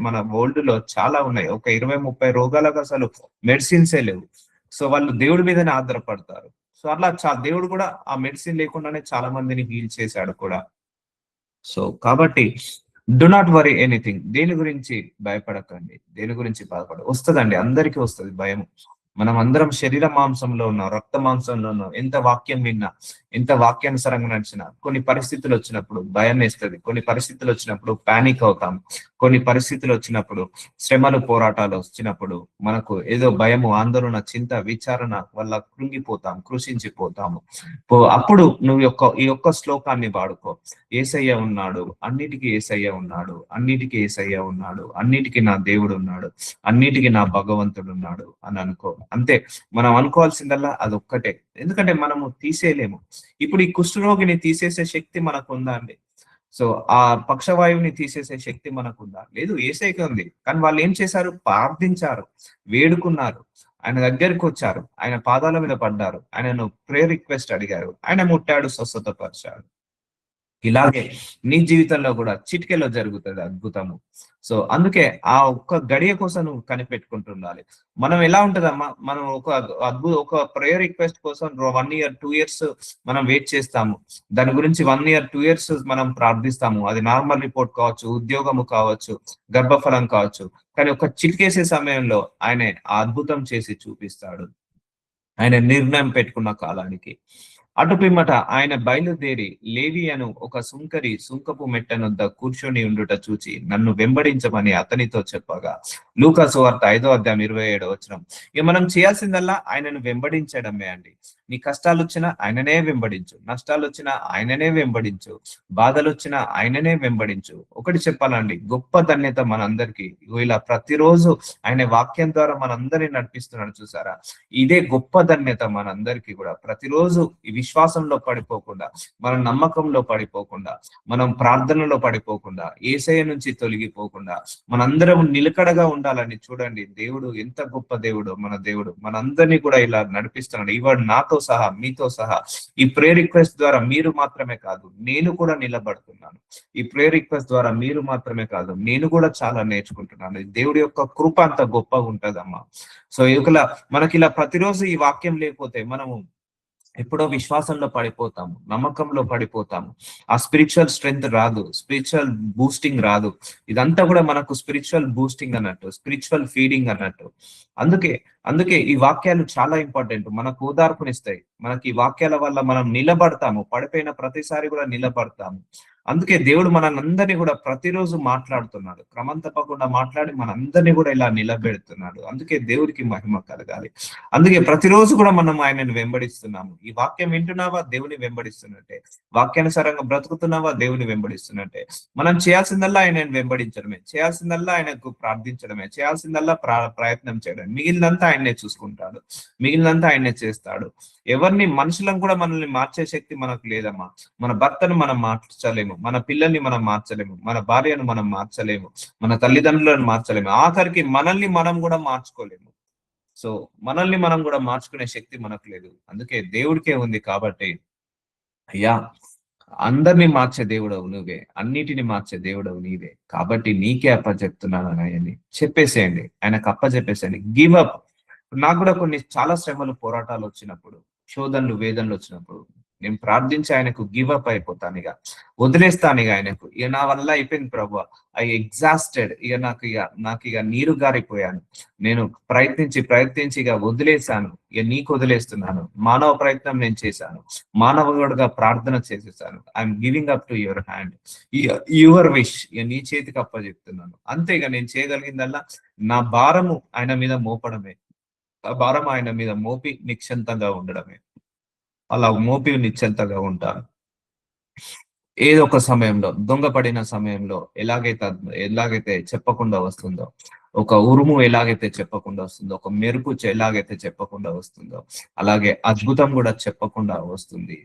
మన వరల్డ్ లో చాలా ఉన్నాయి. ఒక 20-30 రోగాలకు అసలు మెడిసిన్సే లేవు. సో వాళ్ళు దేవుడి మీదనే ఆధారపడతారు. సో అట్లా దేవుడు కూడా ఆ మెడిసిన్ లేకుండానే చాలా మందిని హీల్ చేశాడు కూడా. సో కాబట్టి డు నాట్ వరీ ఎనీథింగ్, దేని గురించి భయపడకండి, దేని గురించి వస్తుందండి, అందరికీ వస్తుంది భయం. మనం అందరం శరీర మాంసంలో ఉన్నాం, రక్త మాంసంలో ఉన్నాం. ఎంత వాక్యం విన్నా, ఎంత వాక్యానుసారంగా నడిచినా కొన్ని పరిస్థితులు వచ్చినప్పుడు భయం వేస్తుంది, కొన్ని పరిస్థితులు వచ్చినప్పుడు పానిక్ అవుతాం, కొన్ని పరిస్థితులు వచ్చినప్పుడు శ్రమలు పోరాటాలు వచ్చినప్పుడు మనకు ఏదో భయము, ఆందోళన, చింత, విచారణ వల్ల కృషించిపోతాము. అప్పుడు నువ్వు ఈ యొక్క శ్లోకాన్ని వాడుకో, యేసయ్య ఉన్నాడు, అన్నిటికీ యేసయ్య ఉన్నాడు, అన్నిటికీ యేసయ్య ఉన్నాడు, అన్నిటికీ నా దేవుడు ఉన్నాడు, అన్నిటికీ నా భగవంతుడు ఉన్నాడు అని అనుకో. అంతే, మనం అనుకోవాల్సిందల్లా అదొక్కటే. ఎందుకంటే మనము తీసేయలేము. ఇప్పుడు ఈ కుష్ఠరోగిని తీసేసే శక్తి మనకు ఉందా అండి? సో ఆ పక్షవాయువుని తీసేసే శక్తి మనకుందా? లేదు, యేసయ్యకి ఉంది. కానీ వాళ్ళు ఏం చేశారు? ప్రార్థించారు, వేడుకున్నారు, ఆయన దగ్గరికి వచ్చారు, ఆయన పాదాల మీద పడ్డారు, ఆయనను ప్రేయర్ రిక్వెస్ట్ అడిగారు, ఆయన ముట్టాడు, స్వస్థత పరిచాడు. ఇలాగే నీ జీవితంలో కూడా చిటికెలో జరుగుతుంది అద్భుతము. సో అందుకే ఆ ఒక్క గడియ కోసం నువ్వు కనిపెట్టుకుంటుండాలి. మనం ఎలా ఉంటదమ్మా, మనం ఒక ప్రేయర్ రిక్వెస్ట్ కోసం 1 year 2 years మనం వెయిట్ చేస్తాము. దాని గురించి 1 year 2 years మనం ప్రార్థిస్తాము. అది నార్మల్ రిపోర్ట్ కావచ్చు, ఉద్యోగము కావచ్చు, గర్భఫలం కావచ్చు. కానీ ఒక చిటికేసే సమయంలో ఆయనే ఆ అద్భుతం చేసి చూపిస్తాడు. ఆయన నిర్ణయం పెట్టుకున్న కాలానికి. అటు పిమ్మట ఆయన బయలుదేరి లేవి అను ఒక సుంకరి సుంకపు మెట్టనొద్ద కూర్చొని ఉండుట చూచి నన్ను వెంబడించమని అతనితో చెప్పగా. లూకా సువార్త 5వ అధ్యాయం 27వ వచనం. ఇక మనం చేయాల్సిందల్లా ఆయనను వెంబడించడమే అండి. నీ కష్టాలు వచ్చినా ఆయననే వెంబడించు, నష్టాలు వచ్చినా ఆయననే వెంబడించు, బాధలు వచ్చినా ఆయననే వెంబడించు. ఒకటి చెప్పాలండి, గొప్ప ధన్యత మనందరికీ ఇలా ప్రతిరోజు ఆయన వాక్యం ద్వారా మనందరినీ నడిపిస్తున్నాడు చూసారా. ఇదే గొప్ప ధన్యత మనందరికీ కూడా. ప్రతిరోజు ఈ విశ్వాసంలో పడిపోకుండా, మన నమ్మకంలో పడిపోకుండా, మనం ప్రార్థనలో పడిపోకుండా, యేసయ్య నుంచి తొలగిపోకుండా మనందరం నిలకడగా ఉండాలని. చూడండి దేవుడు ఎంత గొప్ప దేవుడు. మన దేవుడు మనందరినీ కూడా ఇలా నడిపిస్తున్నాడు. ఇవాడు నాతో సహా మీతో సహా ఈ ప్రేయర్ రిక్వెస్ట్ ద్వారా మీరు మాత్రమే కాదు, నేను కూడా నిలబడుతున్నాను. ఈ ప్రేయర్ రిక్వెస్ట్ ద్వారా మీరు మాత్రమే కాదు, నేను కూడా చాలా నేర్చుకుంటున్నాను. దేవుడి యొక్క కృప అంత గొప్పగా ఉంటదమ్మా. సో మనకి ఇలా ప్రతిరోజు ఈ వాక్యం లేకపోతే మనము ఎప్పుడో విశ్వాసంలో పడిపోతాము, నమ్మకంలో పడిపోతాము. ఆ స్పిరిచువల్ స్ట్రెంగ్త్ రాదు, స్పిరిచువల్ బూస్టింగ్ రాదు. ఇదంతా కూడా మనకు స్పిరిచువల్ బూస్టింగ్ అన్నట్టు, స్పిరిచువల్ ఫీడింగ్ అన్నట్టు. అందుకే అందుకే ఈ వాక్యాలు చాలా ఇంపార్టెంట్. మనకు ఓదార్పునిస్తాయి. మనకి ఈ వాక్యాల వల్ల మనం నిలబడతాము, పడిపోయిన ప్రతిసారి కూడా నిలబడతాము. అందుకే దేవుడు మనందరినీ కూడా ప్రతిరోజు మాట్లాడుతున్నాడు. క్రమం తప్పకుండా మాట్లాడి మనందరినీ కూడా ఇలా నిలబెడుతున్నాడు. అందుకే దేవుడికి మహిమ కలగాలి. అందుకే ప్రతిరోజు కూడా మనం ఆయనను వెంబడిస్తున్నాము. ఈ వాక్యం వింటున్నావా, దేవుని వెంబడిస్తున్నట్టే. వాక్యానుసారంగా బ్రతుకుతున్నావా, దేవుని వెంబడిస్తున్నట్టే. మనం చేయాల్సిందల్లా ఆయనను వెంబడించడమే, చేయాల్సిందల్లా ఆయనకు ప్రార్థించడమే, చేయాల్సిందల్లా ప్రయత్నం చేయడం. మిగిలినంతా ఆయనే చూసుకుంటాడు, మిగిలినంతా ఆయనే చేస్తాడు. ఎవరిని మనుషులను కూడా మనల్ని మార్చే శక్తి మనకు లేదమ్మా. మన భర్తను మనం మార్చలేము, మన పిల్లల్ని మనం మార్చలేము, మన భార్యను మనం మార్చలేము, మన తల్లిదండ్రులను మార్చలేము, ఆఖరికి మనల్ని మనం కూడా మార్చుకోలేము. సో మనల్ని మనం కూడా మార్చుకునే శక్తి మనకు లేదు. అందుకే దేవుడికే ఉంది. కాబట్టి అయ్యా, అందరినీ మార్చే దేవుడవు నువ్వే, అన్నిటిని మార్చే దేవుడవు నీవే. కాబట్టి నీకే అప్పచెప్తున్నాను అని చెప్పేసేయండి, ఆయనకు అప్పచెప్పేసేయండి. Give up. నాకు కూడా కొన్ని చాలా శ్రమలు, పోరాటాలు వచ్చినప్పుడు, శోధనలు, వేదనలు వచ్చినప్పుడు నేను ప్రార్థించి ఆయనకు గివ్ అప్ అయిపోతాను. ఇక వదిలేస్తాను. ఇక ఆయనకు ఇక నా వల్ల అయిపోయింది ప్రభువా, ఐ ఎగ్జాస్టెడ్. ఇక నాకు ఇక నీరు గారిపోయాను. నేను ప్రయత్నించి ప్రయత్నించి ఇక వదిలేశాను. ఇక నీకు వదిలేస్తున్నాను. మానవ ప్రయత్నం నేను చేశాను, మానవుడుగా ప్రార్థన చేసేసాను. I'm giving up to your hand, your wish. ఇక నీ చేతికి అప్పచెప్తున్నాను. అంతే. ఇక నేను చేయగలిగిందల్లా నా భారము ఆయన మీద మోపడమే, ఆ భారం ఆయన మీద మోపి నిశ్చంతంగా ఉండడమే. అలా మోపి నిశ్చంతగా ఉంటాను. ఏదో ఒక సమయంలో, దొంగపడిన సమయంలో ఎలాగైతే చెప్పకుండా వస్తుందో, ఒక ఉరుము ఎలాగైతే చెప్పకుండా వస్తుందో, ఒక మెరుపు ఎలాగైతే చెప్పకుండా వస్తుందో, అలాగే అద్భుతం కూడా చెప్పకుండా వస్తుంది.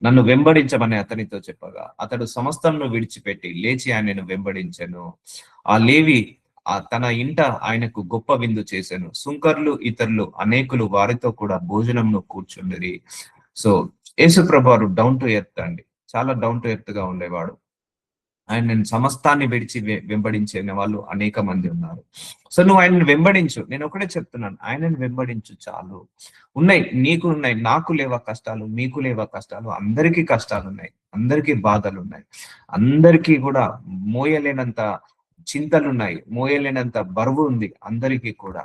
నన్ను వెంబడించమని అతనితో చెప్పగా అతడు సమస్తంను విడిచిపెట్టి లేచి ఆయనను వెంబడించెను. ఆ లేవి తన ఇంట ఆయనకు గొప్ప విందు చేశాను. సుంకర్లు ఇతరులు అనేకులు వారితో కూడా భోజనంను కూర్చుండిరి. సో యేసు ప్రభువారు డౌన్ టు ఎర్త్ అండి, చాలా డౌన్ టు ఎర్త్ గా ఉండేవాడు. ఆయన సమస్తాన్ని విడిచి వెంబడించిన వాళ్ళు అనేక మంది ఉన్నారు. సో నువ్వు ఆయనను వెంబడించు. నేను ఒకటే చెప్తున్నాను, ఆయనను వెంబడించు చాలు. ఉన్నాయి, నీకు ఉన్నాయి, నాకు లేవా కష్టాలు, మీకు లేవా కష్టాలు? అందరికీ కష్టాలు ఉన్నాయి, అందరికీ బాధలు ఉన్నాయి, అందరికీ కూడా మోయలేనంత చింతలు ఉన్నాయి, మోయలేనంత బరువు ఉంది అందరికీ కూడా.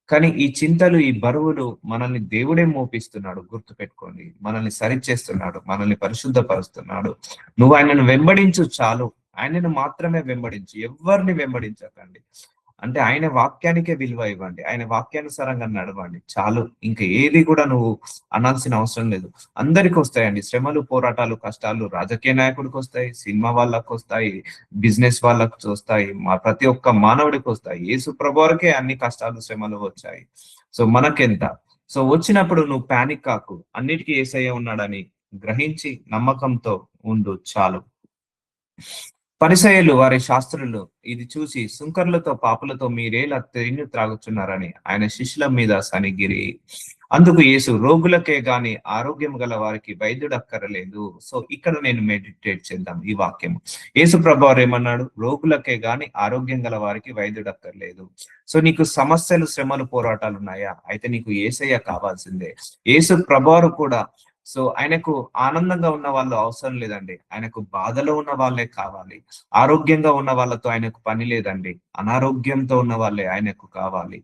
కానీ ఈ చింతలు, ఈ బరువులు మనల్ని దేవుడే మోపిస్తున్నాడు. గుర్తు పెట్టుకోండి, మనల్ని సరిచేస్తున్నాడు, మనల్ని పరిశుద్ధపరుస్తున్నాడు. నువ్వు ఆయనను వెంబడించు చాలు. ఆయనను మాత్రమే వెంబడించు, ఎవరిని వెంబడించకండి. అంటే ఆయన వాక్యానికే విలువ ఇవ్వండి, ఆయన వాక్యానుసారంగా నడవండి చాలు. ఇంకా ఏది కూడా నువ్వు అనాల్సిన అవసరం లేదు. అందరికి వస్తాయండి శ్రమలు, పోరాటాలు, కష్టాలు. రాజకీయ నాయకుడికి వస్తాయి, సినిమా వాళ్ళకు వస్తాయి, బిజినెస్ వాళ్ళకు వస్తాయి, ప్రతి ఒక్క మానవుడికి వస్తాయి. యేసు ప్రభువారికే అన్ని కష్టాలు, శ్రమలు వచ్చాయి. సో మనకెంత? సో వచ్చినప్పుడు నువ్వు పానిక్ కాకు, అన్నిటికీ యేసయ్య ఉన్నాడని గ్రహించి నమ్మకంతో ఉండు చాలు. పరిసయ్యులు వారి శాస్త్రులు ఇది చూసి సుంకర్లతో పాపులతో మీరేలా తేనె త్రాగుచున్నారని ఆయన శిష్యుల మీద సనిగిరి. అందుకు యేసు, రోగులకే గాని ఆరోగ్యం గల వారికి వైద్యుడు అక్కరలేదు. సో ఇక్కడ నేను మెడిటేట్ చేద్దాం ఈ వాక్యం. యేసు ప్రభువారు ఏమన్నాడు? రోగులకే గాని ఆరోగ్యం గల వారికి వైద్యుడు అక్కర్లేదు. సో నీకు సమస్యలు, శ్రమలు, పోరాటాలు ఉన్నాయా? అయితే నీకు యేసయ్య కావాల్సిందే. యేసు ప్రభువారు కూడా సో ఆయనకు ఆనందంగా ఉన్న వాళ్ళు అవసరం లేదండి, ఆయనకు బాధలో ఉన్న వాళ్ళే కావాలి. ఆరోగ్యంగా ఉన్న వాళ్ళతో ఆయనకు పని లేదండి, అనారోగ్యంతో ఉన్న వాళ్ళే ఆయనకు కావాలి.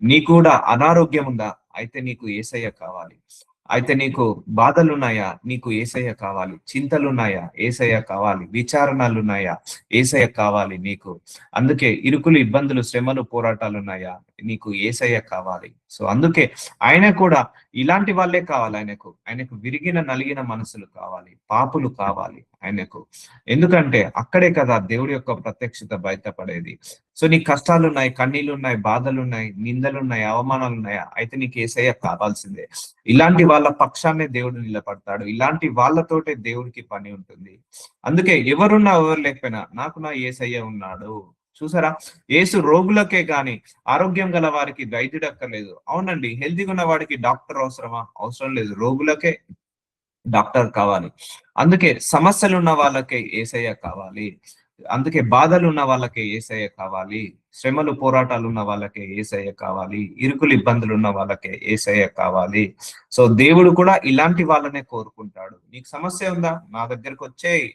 నీ కూడా అనారోగ్యం ఉందా? అయితే నీకు యేసయ్య కావాలి. అయితే నీకు బాధలున్నాయా? నీకు యేసయ్య కావాలి. చింతలున్నాయా? యేసయ్య కావాలి. విచారణలున్నాయా? యేసయ్య కావాలి నీకు. అందుకే ఇరుకులు, ఇబ్బందులు, శ్రమలు, పోరాటాలున్నాయా? నీకు యేసయ్య కావాలి. సో అందుకే ఆయన కూడా ఇలాంటి వాళ్ళే కావాలి ఆయనకు. ఆయనకు విరిగిన, నలిగిన మనసులు కావాలి. పాపులు కావాలి ఆయనకు. ఎందుకంటే అక్కడే కదా దేవుడి యొక్క ప్రత్యక్షత బయటపడేది. సో నీ కష్టాలున్నాయి, కన్నీళ్లున్నాయి, బాధలున్నాయి, నిందలున్నాయి, అవమానాలున్నాయా? అయితే నీకు యేసయ్య కావాల్సిందే. ఇలాంటి వాళ్ళ పక్షాన్నే దేవుడు నిలబడతాడు. ఇలాంటి వాళ్ళతోటే దేవుడికి పని ఉంటుంది. అందుకే ఎవరున్నా ఎవరు లేకపోయినా నాకు నా యేసయ్య ఉన్నాడు. చూసారా, యేసు రోగులకే గాని ఆరోగ్యం గల వారికి వైద్యుడు అక్కర్లేదు. అవునండి, హెల్తీగా ఉన్న వాడికి డాక్టర్ అవసరమా? అవసరం లేదు. రోగులకే డాక్టర్ కావాలి. అందుకే సమస్యలు ఉన్న వాళ్ళకే యేసయ్య కావాలి. అందుకే బాధలు ఉన్న వాళ్ళకే యేసయ్య కావాలి. శ్రమలు, పోరాటాలు ఉన్న వాళ్ళకే యేసయ్య కావాలి. ఇరుకులు, ఇబ్బందులు ఉన్న వాళ్ళకే యేసయ్య కావాలి. సో దేవుడు కూడా ఇలాంటి వాళ్ళనే కోరుకుంటాడు. నీకు సమస్య ఉందా? నా దగ్గరకు వచ్చేయి.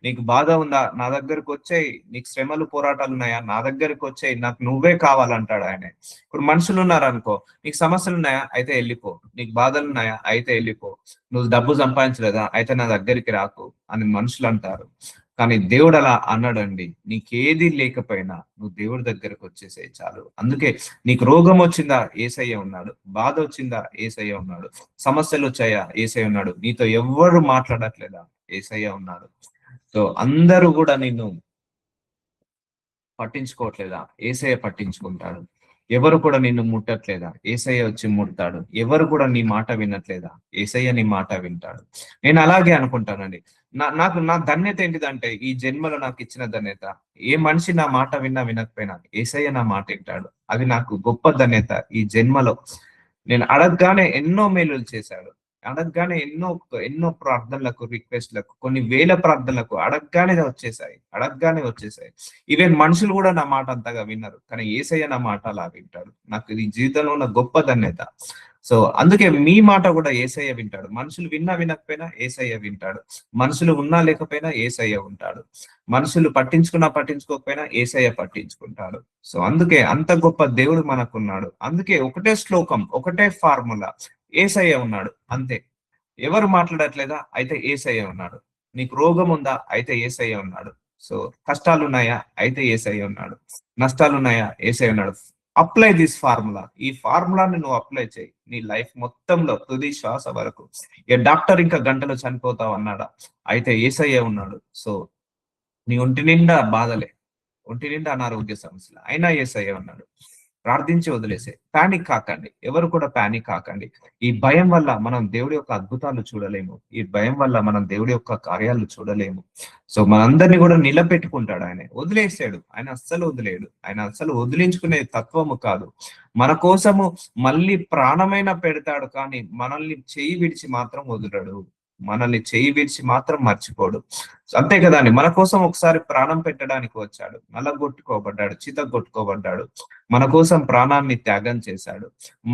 నీకు బాధ ఉందా? నా దగ్గరకు వచ్చేయి. నీకు శ్రమలు, పోరాటాలు ఉన్నాయా? నా దగ్గరకు వచ్చేయి. నాకు నువ్వే కావాలంటాడు ఆయన. ఇప్పుడు మనుషులు ఉన్నారనుకో, నీకు సమస్యలు ఉన్నాయా? అయితే వెళ్ళిపో. నీకు బాధలు ఉన్నాయా? అయితే వెళ్ళిపో. నువ్వు డబ్బు సంపాదించలేదా? అయితే నా దగ్గరికి రాకు అని మనుషులు అంటారు. కానీ దేవుడు అలా అన్నాడండి. నీకేది లేకపోయినా నువ్వు దేవుడి దగ్గరకు వచ్చేసేయి చాలు. అందుకే నీకు రోగం వచ్చిందా? యేసయ్య ఉన్నాడు. బాధ వచ్చిందా? యేసయ్య ఉన్నాడు. సమస్యలు వచ్చాయా? యేసయ్య ఉన్నాడు. నీతో ఎవ్వరు మాట్లాడట్లేదా? యేసయ్య ఉన్నాడు. సో అందరూ కూడా నిన్ను పట్టించుకోవట్లేదా? యేసయ్య పట్టించుకుంటాడు. ఎవరు కూడా నిన్ను ముట్టట్లేదా? యేసయ్య వచ్చి ముడతాడు. ఎవరు కూడా నీ మాట వినట్లేదా? యేసయ్య నీ మాట వింటాడు. నేను అలాగే అనుకుంటానండి. నాకు నా ధన్యత ఏంటిదంటే, ఈ జన్మలో నాకు ఇచ్చిన ధన్యత, ఏ మనిషి నా మాట విన్నా వినకపోయినా యేసయ్య నా మాట వింటాడు. అది నాకు గొప్ప ధన్యత ఈ జన్మలో. నేను అడగగానే ఎన్నో మేలులు చేశాడు. అడగగానే ఎన్నో ఎన్నో ప్రార్థనలకు, రిక్వెస్ట్‌లకు, కొన్ని వేల ప్రార్థనలకు అడగగానే వచ్చేసాయి. ఈవెన్ మనుషులు కూడా నా మాట అంతగా వినరు. కానీ యేసయ్య నా మాట అలా వింటాడు. నాకు ఇది జీవితంలో ఉన్న గొప్ప ధన్యత. సో అందుకే మీ మాట కూడా యేసయ్య వింటాడు. మనుషులు విన్నా వినకపోయినా యేసయ్య వింటాడు. మనుషులు ఉన్నా లేకపోయినా యేసయ్య ఉంటాడు. మనుషులు పట్టించుకున్నా పట్టించుకోకపోయినా యేసయ్య పట్టించుకుంటాడు. సో అందుకే అంత గొప్ప దేవుడు మనకున్నాడు. అందుకే ఒకటే శ్లోకం, ఒకటే ఫార్ములా, యేసయ్య ఉన్నాడు అంతే. ఎవరు మాట్లాడట్లేదా? అయితే యేసయ్య ఉన్నాడు. నీకు రోగం ఉందా? అయితే యేసయ్య ఉన్నాడు. సో కష్టాలున్నాయా? అయితే యేసయ్య ఉన్నాడు. నష్టాలున్నాయా? యేసయ్య ఉన్నాడు. Apply this formula. ఈ ఫార్ములాని నువ్వు అప్లై చేయి నీ లైఫ్ మొత్తంలో తుది శ్వాస వరకు. ఏ డాక్టర్ ఇంకా గంటలో చనిపోతావు అన్నాడా? అయితే యేసయ్య ఉన్నాడు. సో నీ ఒంటి నిండా బాధలే, ఒంటి నిండా అనారోగ్య సమస్యలు, అయినా యేసయ్య ఉన్నాడు. ప్రార్థించి వదిలేసే. పానిక్ కాకండి. ఎవరు కూడా పానిక్ కాకండి. ఈ భయం వల్ల మనం దేవుడి యొక్క అద్భుతాలు చూడలేము. ఈ భయం వల్ల మనం దేవుడి యొక్క కార్యాలు చూడలేము. సో మనందరినీ కూడా నిలబెట్టుకుంటాడు ఆయన. వదిలేసాడు. ఆయన అస్సలు వదిలేడు. ఆయన అస్సలు వదిలించుకునే తత్వము కాదు. మన కోసము మళ్ళీ ప్రాణమైన పెడతాడు, కానీ మనల్ని చేయి విడిచి మాత్రం వదలడు. మనల్ని చేయి విడిచి మాత్రం మర్చిపోడు. అంతే కదా అండి. మన కోసం ఒకసారి ప్రాణం పెట్టడానికి వచ్చాడు. నలగొట్టుకోబడ్డాడు, చితగొట్టుకోబడ్డాడు. మన కోసం ప్రాణాన్ని త్యాగం చేశాడు.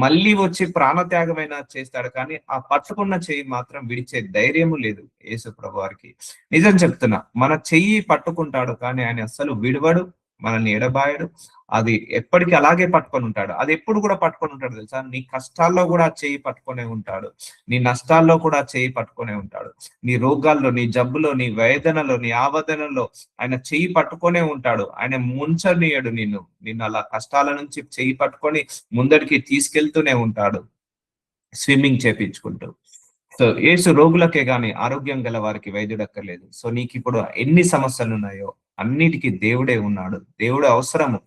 మళ్ళీ వచ్చి ప్రాణ త్యాగమైనా చేస్తాడు, కానీ ఆ పట్టుకున్న చెయ్యి మాత్రం విడిచే ధైర్యము లేదు యేసు ప్రభువారికి. నిజం చెప్తున్నా, మన చెయ్యి పట్టుకుంటాడు, కానీ ఆయన అస్సలు విడవడు, మనల్ని ఎడబాయడు. అది ఎప్పటికీ అలాగే పట్టుకొని ఉంటాడు. అది ఎప్పుడు కూడా పట్టుకొని ఉంటాడు తెలుసా? నీ కష్టాల్లో కూడా చెయ్యి పట్టుకొనే ఉంటాడు. నీ నష్టాల్లో కూడా చెయ్యి పట్టుకొనే ఉంటాడు. నీ రోగాల్లో, నీ జబ్బులో, నీ వేదనలో, నీ ఆవేదనలో ఆయన చెయ్యి పట్టుకొనే ఉంటాడు. ఆయన ముంచనీయడు నిన్ను అలా కష్టాల నుంచి చెయ్యి పట్టుకొని ముందడికి తీసుకెళ్తూనే ఉంటాడు, స్విమ్మింగ్ చేపించుకుంటూ. సో యేసు రోగులకే గాని ఆరోగ్యం గల వారికి వైద్యుడక్కర్లేదు. సో నీకు ఇప్పుడు ఎన్ని సమస్యలు ఉన్నాయో అన్నిటికీ దేవుడే ఉన్నాడు. దేవుడు అవసరము.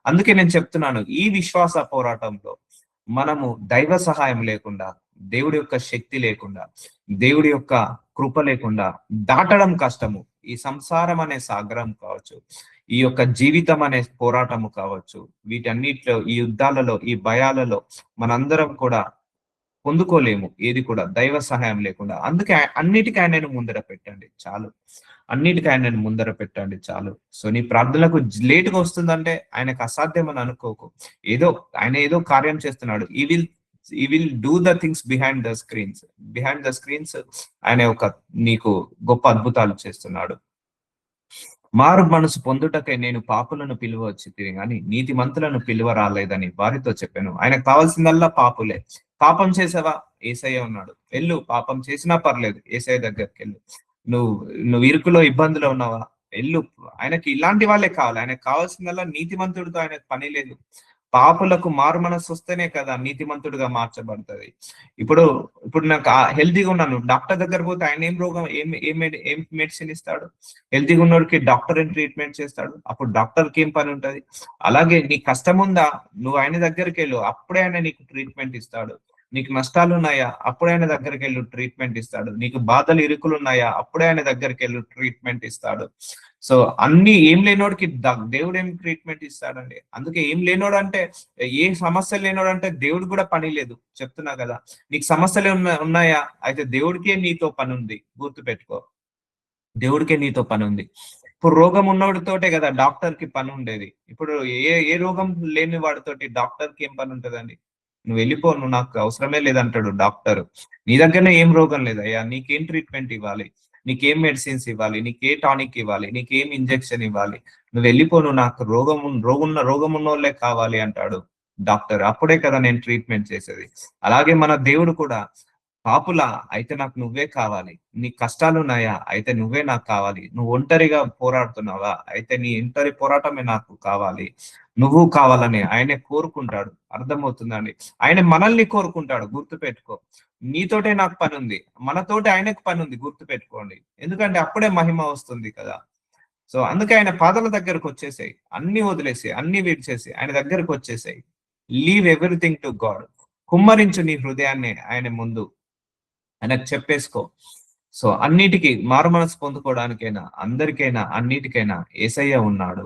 అందుకే నేను చెప్తున్నాను, ఈ విశ్వాస పోరాటంలో మనము దైవ సహాయం లేకుండా, దేవుడి యొక్క శక్తి లేకుండా, దేవుడి యొక్క కృప లేకుండా దాటడం కష్టము. ఈ సంసారం అనే సాగరం కావచ్చు, ఈ యొక్క జీవితం అనే పోరాటము కావచ్చు, వీటన్నిటిలో, ఈ యుద్ధాలలో, ఈ భయాలలో మనందరం కూడా పొందుకోలేము ఏది కూడా దైవ సహాయం లేకుండా. అందుకే అన్నిటికీ ఆయనను ముందర పెట్టండి చాలు. అన్నిటికీ ఆయనను ముందర పెట్టండి చాలు. సో నీ ప్రార్థనలకు లేటుగా వస్తుందంటే ఆయనకు అసాధ్యం అని అనుకోకు. ఆయన ఏదో కార్యం చేస్తున్నాడు. ఈ will do the things behind the screens. Behind the screens ఆయన నీకు గొప్ప అద్భుతాలు చేస్తున్నాడు. మారు మనసు పొందుటకై నేను పాపులను పిలువ వచ్చి కానీ నీతిమంతులను పిలువ రాలేదని వారితో చెప్పాను. ఆయనకు కావాల్సిందల్లా పాపులే. పాపం చేసావా? ఏసయ్య ఉన్నాడు. వెళ్ళు, పాపం చేసినా పర్లేదు, ఏసయ్య దగ్గరికి వెళ్ళు. నువ్వు నువ్వు ఇరుకులో ఇబ్బందులో ఉన్నావా? వెళ్ళు. ఆయనకి ఇలాంటి వాళ్ళే కావాలి. ఆయనకు కావాల్సిందల్లా నీతిమంతుడితో ఆయనకు పని లేదు. పాపులకు మారు మనస్సు వస్తేనే కదా నీతిమంతుడిగా మార్చబడుతుంది. ఇప్పుడు ఇప్పుడు నాకు హెల్తీగా ఉన్నాను, డాక్టర్ దగ్గర పోతే ఆయన ఏం రోగం ఏం మెడిసిన్ ఇస్తాడు? హెల్తీగా ఉన్నోడికి డాక్టర్ ఏం ట్రీట్మెంట్ చేస్తాడు? అప్పుడు డాక్టర్ కి ఏం పని ఉంటది? అలాగే నీ కష్టం ఉందా, నువ్వు ఆయన దగ్గరికి వెళ్ళు, అప్పుడే ఆయన నీకు ట్రీట్మెంట్ ఇస్తాడు. నీకు నష్టాలు ఉన్నాయా, అప్పుడే ఆయన దగ్గరికి వెళ్ళు, ట్రీట్మెంట్ ఇస్తాడు. నీకు బాధలు ఇరుకులు ఉన్నాయా, అప్పుడే ఆయన దగ్గరికి వెళ్ళు, ట్రీట్మెంట్ ఇస్తాడు. సో అన్ని ఏం లేనోడికి దేవుడు ఏం ట్రీట్మెంట్ ఇస్తాడండి? అందుకే ఏం లేనోడు అంటే, ఏ సమస్య లేనోడు అంటే దేవుడు కూడా పని లేదు. చెప్తున్నా కదా, నీకు సమస్యలు ఉన్నాయా, అయితే దేవుడికే నీతో పని ఉంది. గుర్తు పెట్టుకో, దేవుడికే నీతో పని ఉంది. ఇప్పుడు రోగం ఉన్నోడితోటే కదా డాక్టర్ కి పని ఉండేది. ఇప్పుడు ఏ రోగం లేని వాడితోటి డాక్టర్ కి ఏం పని ఉంటదండి? నువ్వు వెళ్ళిపో, నువ్వు నాకు అవసరమే లేదంటాడు డాక్టర్. నీ దగ్గరనే ఏం రోగం లేదయ్యా, నీకేం ట్రీట్మెంట్ ఇవ్వాలి, నీకేం మెడిసిన్స్ ఇవ్వాలి, నీకే టానిక్ ఇవ్వాలి, నీకేం ఇంజెక్షన్ ఇవ్వాలి, నువ్వు వెళ్ళిపో, నువ్వు నాకు రోగం ఉన్నోళ్ళే కావాలి అంటాడు డాక్టర్. అప్పుడే కదా నేను ట్రీట్మెంట్ చేసేది. అలాగే మన దేవుడు కూడా, పాపులా అయితే నాకు నువ్వే కావాలి, నీ కష్టాలు ఉన్నాయా, అయితే నువ్వే నాకు కావాలి, నువ్వు ఒంటరిగా పోరాడుతున్నావా, అయితే నీ ఒంటరి పోరాటమే నాకు కావాలి, నువ్వు కావాలని ఆయనే కోరుకుంటాడు. అర్థమవుతుందండి? ఆయన మనల్ని కోరుకుంటాడు. గుర్తు పెట్టుకో, నీతోటే నాకు పని ఉంది, మనతోటి ఆయనకు పని ఉంది. గుర్తు పెట్టుకోండి, ఎందుకంటే అప్పుడే మహిమ వస్తుంది కదా. సో అందుకే ఆయన పాదాల దగ్గరకు వచ్చేసాయి, అన్ని వదిలేసి, అన్ని విడిచేసి ఆయన దగ్గరకు వచ్చేసాయి. Leave everything to God. కుమ్మరించు నీ హృదయాన్ని ఆయన ముందు, ఆయనకు చెప్పేసుకో. సో అన్నిటికీ మారు మనసు పొందుకోవడానికైనా, అందరికైనా, అన్నిటికైనా ఏసయ్య ఉన్నాడు.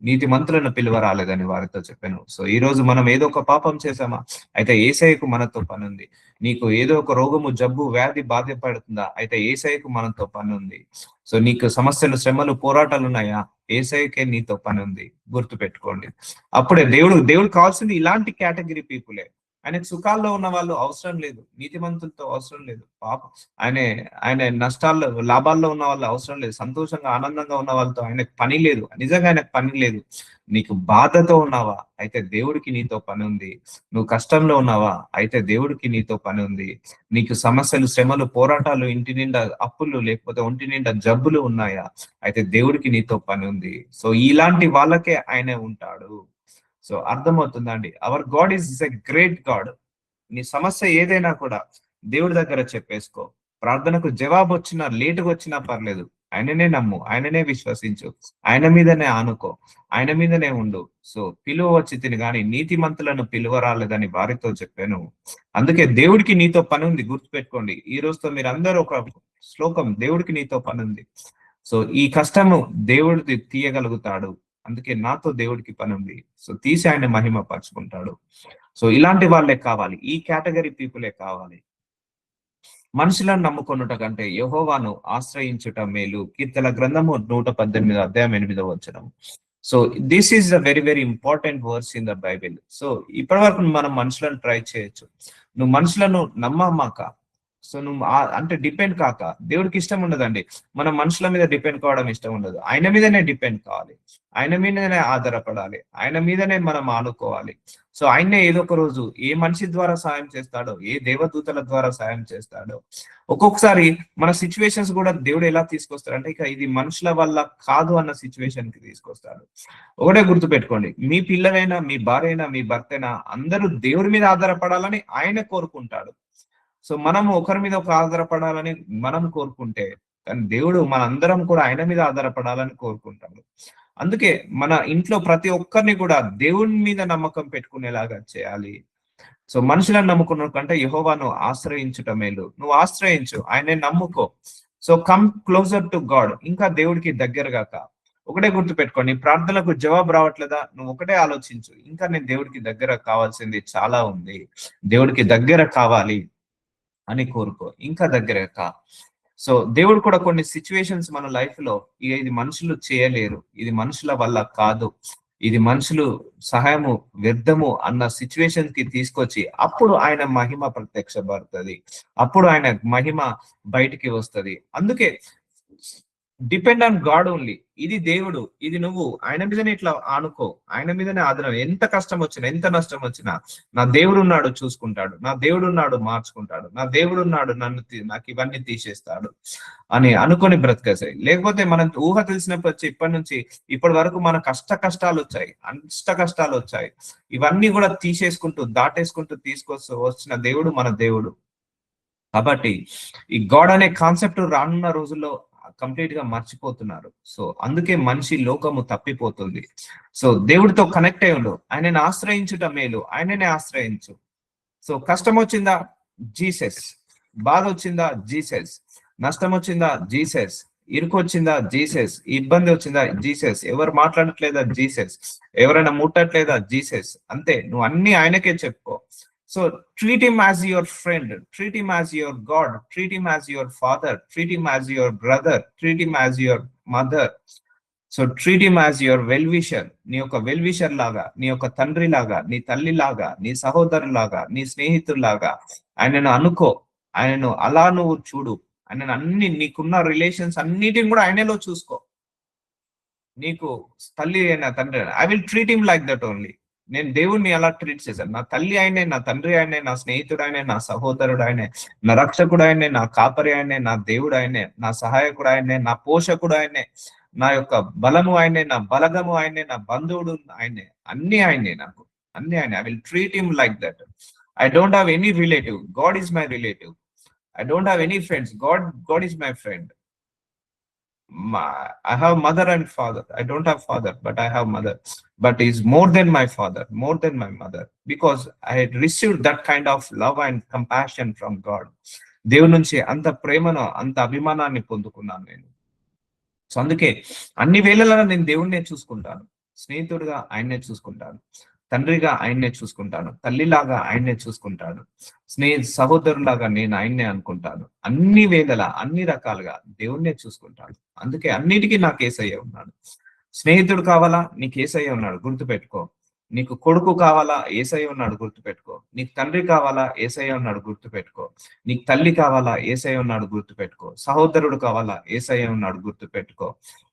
నీతి మంత్రులను పిలువ రాలేదని వారితో చెప్పాను. సో ఈ రోజు మనం ఏదో ఒక పాపం చేసామా, అయితే ఏసయ్యకు మనతో పని ఉంది. నీకు ఏదో ఒక రోగము, జబ్బు, వ్యాధి బాధపడుతుందా, అయితే ఏసయ్యకు మనతో పని ఉంది. సో నీకు సమస్యలు, శ్రమలు, పోరాటాలు ఉన్నాయా, ఏసయ్యకే నీతో పని ఉంది. గుర్తు పెట్టుకోండి. అప్పుడే దేవుడు కావాల్సింది ఇలాంటి కేటగిరీ పీపులే. ఆయనకు సుఖాల్లో ఉన్న వాళ్ళు అవసరం లేదు, నీతిమంతులతో అవసరం లేదు. ఆయన ఆయన నష్టాల్లో, లాభాల్లో ఉన్న వాళ్ళు అవసరం లేదు. సంతోషంగా, ఆనందంగా ఉన్న వాళ్ళతో ఆయనకు పని లేదు. నిజంగా ఆయనకు పని లేదు. నీకు బాధతో ఉన్నావా, అయితే దేవుడికి నీతో పని ఉంది. నువ్వు కష్టంలో ఉన్నావా, అయితే దేవుడికి నీతో పని ఉంది. నీకు సమస్యలు, శ్రమలు, పోరాటాలు, ఇంటి నిండా అప్పులు, లేకపోతే ఒంటి నిండా జబ్బులు ఉన్నాయా, అయితే దేవుడికి నీతో పని ఉంది. సో ఇలాంటి వాళ్ళకే ఆయనే ఉంటాడు. సో అర్థమవుతుందండి? Hour God is a great God. నీ సమస్య ఏదైనా కూడా దేవుడి దగ్గర చెప్పేసుకో. ప్రార్థనకు జవాబు వచ్చినా, లేటుగా వచ్చినా పర్లేదు, ఆయననే నమ్ము, ఆయననే విశ్వసించు, ఆయన మీదనే ఆనుకో, ఆయన మీదనే ఉండు. సో పిలువ వచ్చి తిని గాని నీతిమంతులను పిలువ రాలేదని వారితో చెప్పాను. అందుకే దేవుడికి నీతో పని ఉంది. గుర్తుపెట్టుకోండి, ఈ రోజుతో మీరు అందరూ ఒక శ్లోకం, దేవుడికి నీతో పని ఉంది. సో ఈ కష్టము దేవుడికి తీయగలుగుతాడు. అందుకే నాతో దేవుడికి పని ఉంది. సో తీసి ఆయన మహిమ పరుచుకుంటాడు. సో ఇలాంటి వాళ్ళే కావాలి, ఈ కేటగిరీ పీపులే కావాలి. మనుషులను నమ్ముకొనుట కంటే యెహోవాను ఆశ్రయించుట మేలు. కీర్తన గ్రంథము 118 అధ్యాయం 8వ వచనం. So this is a very very important verse in the Bible. So ఇప్పటి వరకు మనం మనుషులను ట్రై చేయొచ్చు, నువ్వు మనుషులను నమ్మమాక. సో నువ్వు అంటే డిపెండ్ కాక. దేవుడికి ఇష్టం ఉండదండి మనం మనుషుల మీద డిపెండ్ కావడం, ఇష్టం ఉండదు. ఆయన మీదనే డిపెండ్ కావాలి, ఆయన మీదనే ఆధారపడాలి, ఆయన మీదనే మనం ఆనుకోవాలి. సో ఆయన్నే ఏదో ఒక రోజు ఏ మనిషి ద్వారా సాయం చేస్తాడో, ఏ దేవదూతల ద్వారా సాయం చేస్తాడో. ఒక్కొక్కసారి మన సిచ్యువేషన్స్ కూడా దేవుడు ఎలా తీసుకొస్తాడు అంటే, ఇక ఇది మనుషుల వల్ల కాదు అన్న సిచ్యువేషన్ కి తీసుకొస్తాడు. ఒకటే గుర్తు పెట్టుకోండి, మీ పిల్లలైనా, మీ భార్య అయినా, మీ భర్త అయినా, అందరూ దేవుడి మీద ఆధారపడాలని ఆయన కోరుకుంటాడు. సో మనం ఒకరి మీద ఒక ఆధారపడాలని మనం కోరుకుంటే, కానీ దేవుడు మనందరం కూడా ఆయన మీద ఆధారపడాలని కోరుకుంటాడు. అందుకే మన ఇంట్లో ప్రతి ఒక్కరిని కూడా దేవుని మీద నమ్మకం పెట్టుకునేలాగా చేయాలి. సో మనుషులను నమ్ముకున్న కంటే యెహోవాను ఆశ్రయించుట మేలు. నువ్వు ఆశ్రయించు, ఆయనే నమ్ముకో. So come closer to God. ఇంకా దేవుడికి దగ్గరగా కా. ఒకటే గుర్తు పెట్టుకోండి, ప్రార్థనలకు జవాబు రావట్లేదా, నువ్వు ఒకటే ఆలోచించు, ఇంకా నేను దేవుడికి దగ్గర కావాల్సింది చాలా ఉంది, దేవుడికి దగ్గర కావాలి అని కోరుకో, ఇంకా దగ్గరగా కా. సో దేవుడు కూడా కొన్ని సిచ్యువేషన్స్ మన లైఫ్ లో, ఇది మనుషులు చేయలేరు, ఇది మనుషుల వల్ల కాదు, ఇది మనుషులు సహాయము వ్యర్థము అన్న సిచ్యువేషన్ కి తీసుకొచ్చి, అప్పుడు ఆయన మహిమ ప్రత్యక్షపడుతుంది, అప్పుడు ఆయన మహిమ బయటికి వస్తుంది. అందుకే డిపెండ్ ఆన్ గాడ్ ఓన్లీ. ఇది దేవుడు, ఇది నువ్వు ఆయన మీదనే ఇట్లా ఆనుకో, ఆయన మీదనే ఆధారం. ఎంత కష్టం వచ్చినా, ఎంత నష్టం వచ్చినా, నా దేవుడు ఉన్నాడు చూసుకుంటాడు, నా దేవుడు ఉన్నాడు మార్చుకుంటాడు, నా దేవుడు ఉన్నాడు నాకు ఇవన్నీ తీసేస్తాడు అని అనుకొని బ్రతికేసాయి. లేకపోతే మనం ఊహ తెలిసినప్పుడు వచ్చి ఇప్పటి నుంచి ఇప్పటి వరకు మన కష్టాలు వచ్చాయి, కష్టాలు వచ్చాయి, ఇవన్నీ కూడా తీసేసుకుంటూ దాటేసుకుంటూ వచ్చిన దేవుడు మన దేవుడు. కాబట్టి ఈ గాడ్ అనే కాన్సెప్ట్ రానున్న రోజుల్లో కంప్లీట్ గా మర్చిపోతున్నారు. సో అందుకే మనిషి లోకము తప్పిపోతుంది. సో దేవుడితో కనెక్ట్ అయి ఉండు, ఆయనని ఆశ్రయించుట మేలు, ఆయననే ఆశ్రయించు. సో కష్టం వచ్చిందా జీసస్, బాధ వచ్చిందా జీసస్, నష్టం వచ్చిందా జీసస్, ఇరుకు వచ్చిందా జీసస్, ఇబ్బంది వచ్చిందా జీసస్, ఎవరు మాట్లాడట్లేదా జీసస్, ఎవరైనా ముట్టట్లేదా జీసస్. అంతే, నువ్వు అన్ని ఆయనకే చెప్పుకో. So treat him as your friend, treat him as your God, treat him as your father, treat him as your brother, treat him as your mother. So treat him as your well-wisher. నీ యొక్క వెల్విషర్ లాగా, నీ యొక్క తండ్రి లాగా, నీ తల్లి లాగా, నీ సహోదరు లాగా, నీ స్నేహితులాగా ఆయనను అనుకో. ఆయనను అలా నువ్వు చూడు. ఆయనను అన్ని నీకున్న రిలేషన్స్ అన్నిటిని కూడా ఆయనలో చూసుకో. నీకు తల్లి అయినా తండ్రి అయినా, I will treat him like that only. నేను దేవుణ్ణి అలా ట్రీట్ చేశాను. నా తల్లి ఆయనే, నా తండ్రి ఆయనే, నా స్నేహితుడు ఆయనే, నా సహోదరుడు ఆయనే, నా రక్షకుడు ఆయనే, నా కాపరి ఆయనే, నా దేవుడు ఆయనే, నా సహాయకుడు ఆయనే, నా పోషకుడు ఆయనే, నా యొక్క బలము ఆయనే, నా బలగము ఆయనే, నా బంధువుడు ఆయనే, అన్ని ఆయనే, నాకు అన్ని ఆయనే. I will treat him like that. I don't have any relative, God is my relative. I don't have any friends, God is my friend. I have mother and father. I don't have father, but I have mother. But he's more than my father, more than my mother, because I had received that kind of love and compassion from God. దేవుని నుంచి అంత ప్రేమను, అంత అభిమానాన్ని పొందుకున్నాను నేను. సో అందుకే అన్ని వేళలా నేను దేవుణ్ణే చూసుకుంటాను. స్నేహితుడిగా ఆయన్నే చూసుకుంటాను, తండ్రిగా ఆయన్నే చూసుకుంటాను, తల్లిలాగా ఆయన్నే చూసుకుంటాను, సహోదరులాగా నేను ఆయన్నే అనుకుంటాను. అన్ని వేళలా, అన్ని రకాలుగా దేవుణ్ణే చూసుకుంటాను. అందుకే అన్నిటికీ నాకు యేసయ్య ఉన్నాడు. స్నేహితుడు కావాలా, నీకు యేసయ్య ఉన్నాడు, గుర్తుపెట్టుకో. నీకు కొడుకు కావాలా, యేసయ్య ఉన్నాడు, గుర్తుపెట్టుకో. నీకు తండ్రి కావాలా, యేసయ్య ఉన్నాడు, గుర్తుపెట్టుకో. నీకు తల్లి కావాలా, యేసయ్య ఉన్నాడు, గుర్తుపెట్టుకో. సహోదరుడు కావాలా, యేసయ్య ఉన్నాడు, గుర్తుపెట్టుకో.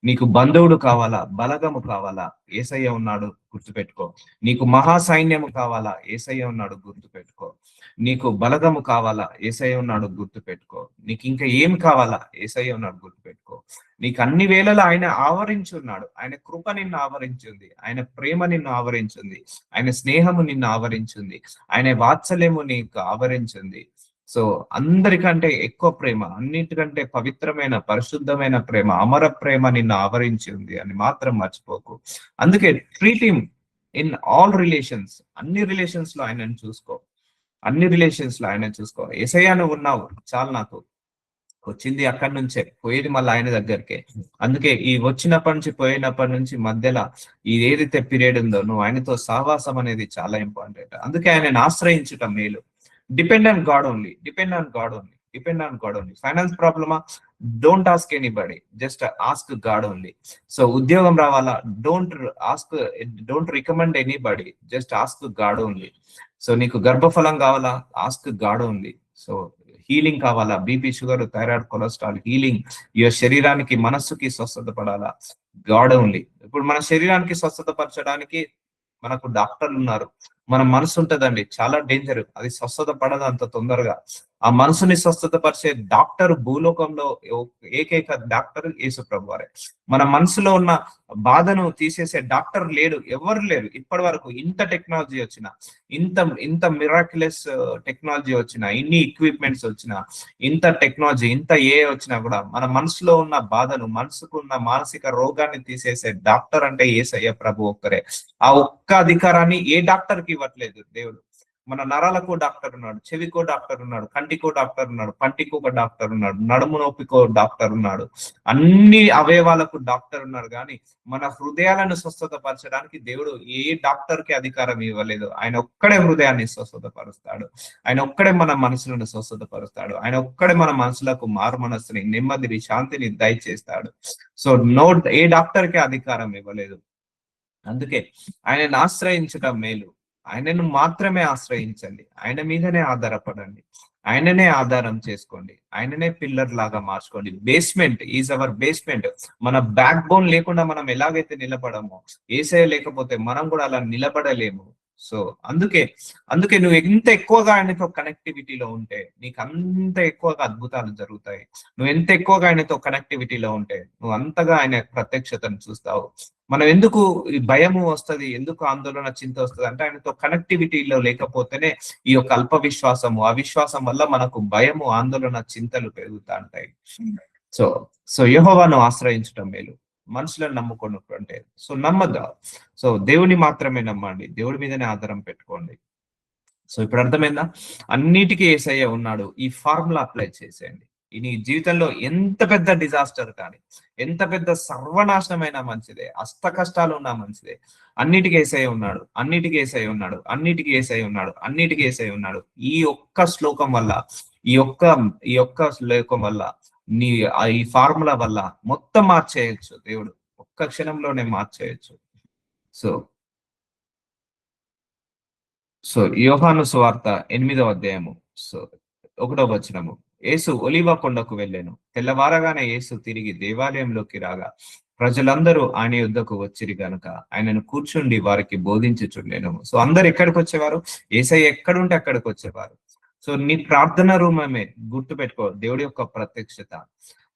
నీకు బంధువుడు కావాలా, బలగము కావాలా, యేసయ్య ఉన్నాడు, గుర్తుపెట్టుకో. నీకు మహా సైన్యము కావాలా, యేసయ్య ఉన్నాడు, గుర్తుపెట్టుకో. నీకు బలగము కావాలా, యేసయ్య ఉన్నాడు, గుర్తుపెట్టుకో. నీకు ఇంకా ఏం కావాలా, యేసయ్య ఉన్నాడు, గుర్తుపెట్టుకో. నీకు అన్ని వేళలా ఆయన ఆవరించున్నాడు. ఆయన కృప నిన్ను ఆవరించింది, ఆయన ప్రేమ నిన్ను ఆవరించింది, ఆయన స్నేహము నిన్ను ఆవరించింది, ఆయన వాత్సల్యము నీకు ఆవరించింది. సో అందరికంటే ఎక్కువ ప్రేమ, అన్నిటికంటే పవిత్రమైన పరిశుద్ధమైన ప్రేమ, అమర ప్రేమ నిన్ను ఆవరించింది అని మాత్రం మర్చిపోకు. అందుకే treat him in all relations. అన్ని రిలేషన్స్ లో ఆయనను చూసుకో, అన్ని రిలేషన్స్ లో ఆయన చూసుకో. యేసయ్య నువ్వు ఉన్నావు చాలు, నాకు వచ్చింది అక్కడి నుంచే, పోయేది మళ్ళీ ఆయన దగ్గరికే. అందుకే ఈ వచ్చినప్పటి నుంచి పోయినప్పటి నుంచి మధ్యలో ఈ ఏదైతే పీరియడ్ ఉందో, నువ్వు ఆయనతో సహవాసం అనేది చాలా ఇంపార్టెంట్. అందుకే ఆయనను ఆశ్రయించటం మేలు. Depend on God only, depend on God only, depend on God only. Finance ప్రాబ్లమా, don't ask anybody, just ask God only. So ఉద్యోగం రావాలా, don't recommend anybody, just ask God only. So నీకు గర్భఫలం కావాలా, ask God only. So healing కావాలా, BP, sugar, thyroid, cholesterol healing, ఈ శరీరానికి మనస్సుకి స్వస్థత పడాలా, గాడ్ ఓన్లీ. ఇప్పుడు మన శరీరానికి స్వస్థత పరచడానికి మనకు డాక్టర్లు ఉన్నారు. మన మనసు ఉంటదండి, చాలా డేంజర్, అది స్వస్థత పడదు అంత తొందరగా. ఆ మనసుని స్వస్థత పరిచే డాక్టర్ భూలోకంలో ఏకైక డాక్టర్ యేసు ప్రభు వారే. మన మనసులో ఉన్న బాధను తీసేసే డాక్టర్ లేడు, ఎవరు లేరు ఇప్పటి వరకు. ఇంత టెక్నాలజీ వచ్చినా, ఇంత మిరాక్యులస్ టెక్నాలజీ వచ్చినా, ఇన్ని ఎక్విప్మెంట్స్ వచ్చినా, ఇంత టెక్నాలజీ, ఇంత వచ్చినా కూడా మన మనసులో ఉన్న బాధను, మనసుకు ఉన్న మానసిక రోగాన్ని తీసేసే డాక్టర్ అంటే యేసయ్య ప్రభు ఒక్కరే. ఆ ఒక్క అధికారాన్ని ఏ డాక్టర్ కి ఇవ్వట్లేదు దేవుడు. మన నరాలకు డాక్టర్ ఉన్నాడు, చెవికో డాక్టర్ ఉన్నాడు, కంటికో డాక్టర్ ఉన్నాడు, పంటికి ఒక డాక్టర్ ఉన్నాడు, నడుము నొప్పికో డాక్టర్ ఉన్నాడు, అన్ని అవయవాలకు డాక్టర్ ఉన్నాడు. కానీ మన హృదయాలను స్వస్థత పరచడానికి దేవుడు ఏ డాక్టర్ కి అధికారం ఇవ్వలేదు. ఆయన ఒక్కడే హృదయాన్ని స్వస్థత పరుస్తాడు, ఆయన ఒక్కడే మన మనసులను స్వస్థత పరుస్తాడు, ఆయన ఒక్కడే మన మనసులకు మారు మనస్సుని, నెమ్మదిని, శాంతిని దయచేస్తాడు. సో ఏ డాక్టర్ కి అధికారం ఇవ్వలేదు. అందుకే ఆయనను ఆశ్రయించటం మేలు, ఆయనను మాత్రమే ఆశ్రయించండి, ఆయన మీదనే ఆధారపడండి, ఆయననే ఆధారం చేసుకోండి, ఆయననే పిల్లర్ లాగా మార్చుకోండి. Basement is our basement. మన బ్యాక్ బోన్ లేకుండా మనం ఎలాగైతే నిలబడమో, యేసయ్య లేకపోతే మనం కూడా అలా నిలబడలేము. సో అందుకే అందుకే నువ్వు ఎంత ఎక్కువగా ఆయనతో కనెక్టివిటీలో ఉంటే నీకు అంత ఎక్కువగా అద్భుతాలు జరుగుతాయి. నువ్వు ఎంత ఎక్కువగా ఆయనతో కనెక్టివిటీలో ఉంటే నువ్వు అంతగా ఆయన ప్రత్యక్షతను చూస్తావు. మనం ఎందుకు ఈ భయము వస్తది, ఎందుకు ఆందోళన, చింత వస్తది అంటే ఆయనతో కనెక్టివిటీలో లేకపోతేనే ఈ యొక్క అల్ప విశ్వాసము, అవిశ్వాసం వల్ల మనకు భయము, ఆందోళన, చింతలు పెరుగుతా ఉంటాయి. సో సో యెహోవాను ఆశ్రయించడం మేలు, మనుషులను నమ్ముకున్నట్టు. సో నమ్మద్దా. సో దేవుని మాత్రమే నమ్మండి, దేవుడి మీదనే ఆధారం పెట్టుకోండి. సో ఇప్పుడు అర్థమైందా? అన్నిటికీ యేసయ్య ఉన్నాడు. ఈ ఫార్ములా అప్లై చేసేయండి. ఈ నీ జీవితంలో ఎంత పెద్ద డిజాస్టర్ కానీ, ఎంత పెద్ద సర్వనాశనమైనా మంచిదే, అష్ట కష్టాలు ఉన్నా మంచిదే, అన్నిటికీ యేసయ్య ఉన్నాడు, అన్నిటికీ యేసయ్య ఉన్నాడు, అన్నిటికీ యేసయ్య ఉన్నాడు, అన్నిటికీ యేసయ్య ఉన్నాడు. ఈ ఒక్క శ్లోకం వల్ల, ఈ ఒక్క ఈ ఒక్క శ్లోకం వల్ల, నీ ఈ ఫార్ములా వల్ల మొత్తం మార్చేయచ్చు దేవుడు. ఒక్క క్షణంలోనే మార్చేయచ్చు. సో సో యోహాను సువార్త 8వ అధ్యాయము, సో 1వ వచనము. యేసు ఒలీవ కొండకు వెళ్ళెను. తెల్లవారగానే యేసు తిరిగి దేవాలయంలోకి రాగా ప్రజలందరూ ఆయన యుద్ధకు వచ్చిరి గనుక ఆయనను కూర్చుండి వారికి బోధించుచుండెను. సో అందరు ఎక్కడికి వచ్చేవారు? యేసయ్య ఎక్కడుంటే అక్కడికి వచ్చేవారు. సో నీ ప్రార్థన రూమమే గుర్తు పెట్టుకో దేవుడి యొక్క ప్రత్యక్షత.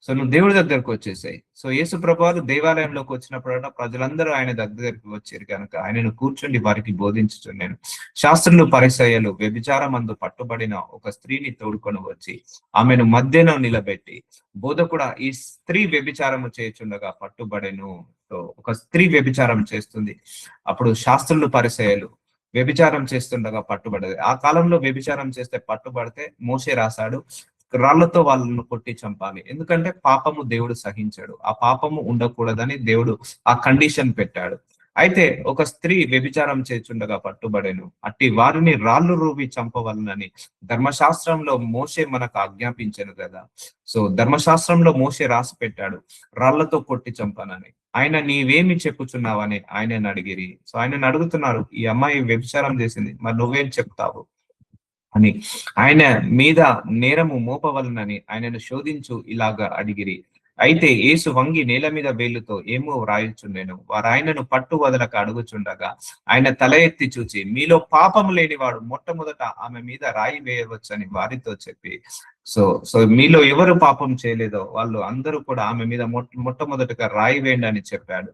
సో నువ్వు దేవుడి దగ్గరకు వచ్చేసాయి. సో యేసు ప్రభువారు దేవాలయంలోకి వచ్చినప్పుడు ప్రజలందరూ ఆయన దగ్గరికి వచ్చారు కనుక ఆయనను కూర్చుండి వారికి బోధించుచుండెను. శాస్త్రులు, పరిసయ్యులు వ్యభిచారమందు పట్టుబడిన ఒక స్త్రీని తోడుకొని వచ్చి ఆమెను మధ్యలో నిలబెట్టి, బోధకుడా, ఈ స్త్రీ వ్యభిచారము చేయుచుండగా పట్టుబడెను. సో ఒక స్త్రీ వ్యభిచారం చేస్తుంది. అప్పుడు శాస్త్రులు, పరిసయ్యులు వ్యభిచారం చేస్తుండగా పట్టుబడదు. ఆ కాలంలో వ్యభిచారం చేస్తే పట్టుబడితే మోషే రాశాడు, రాళ్లతో వాళ్ళను కొట్టి చంపాలి. ఎందుకంటే పాపము దేవుడు సహించాడు, ఆ పాపము ఉండకూడదని దేవుడు ఆ కండిషన్ పెట్టాడు. అయితే ఒక స్త్రీ వ్యభిచారం చేస్తుండగా పట్టుబడెను, అట్టి వారిని రాళ్ళు రూవి చంపవలనని ధర్మశాస్త్రంలో మోషే మనకు ఆజ్ఞాపించను కదా. సో ధర్మశాస్త్రంలో మోషే రాసి పెట్టాడు రాళ్లతో కొట్టి చంపనని. ఆయన నీవేమి చెప్పుచున్నావని ఆయనను అడిగిరి. సో ఆయనను అడుగుతున్నారు, ఈ అమ్మాయి వ్యభిచారం చేసింది, మరి నువ్వేం చెప్తావు అని ఆయన మీద నేరము మోపవలనని ఆయనను శోధించు ఇలాగా అడిగిరి. అయితే యేసు వంగి నేల మీద వేలుతో ఏమో వ్రాయుచుండెను. వారు ఆయనను పట్టు వదలక అడుగుచుండగా ఆయన తల ఎత్తి చూచి, మీలో పాపము లేనివాడు మొట్టమొదట ఆమె మీద రాయి వేయవచ్చని వారితో చెప్పి, సో సో మీలో ఎవరు పాపం చేయలేదో వాళ్ళు అందరూ కూడా ఆమె మీద మొట్టమొదటిగా రాయి వేయండి అని చెప్పాడు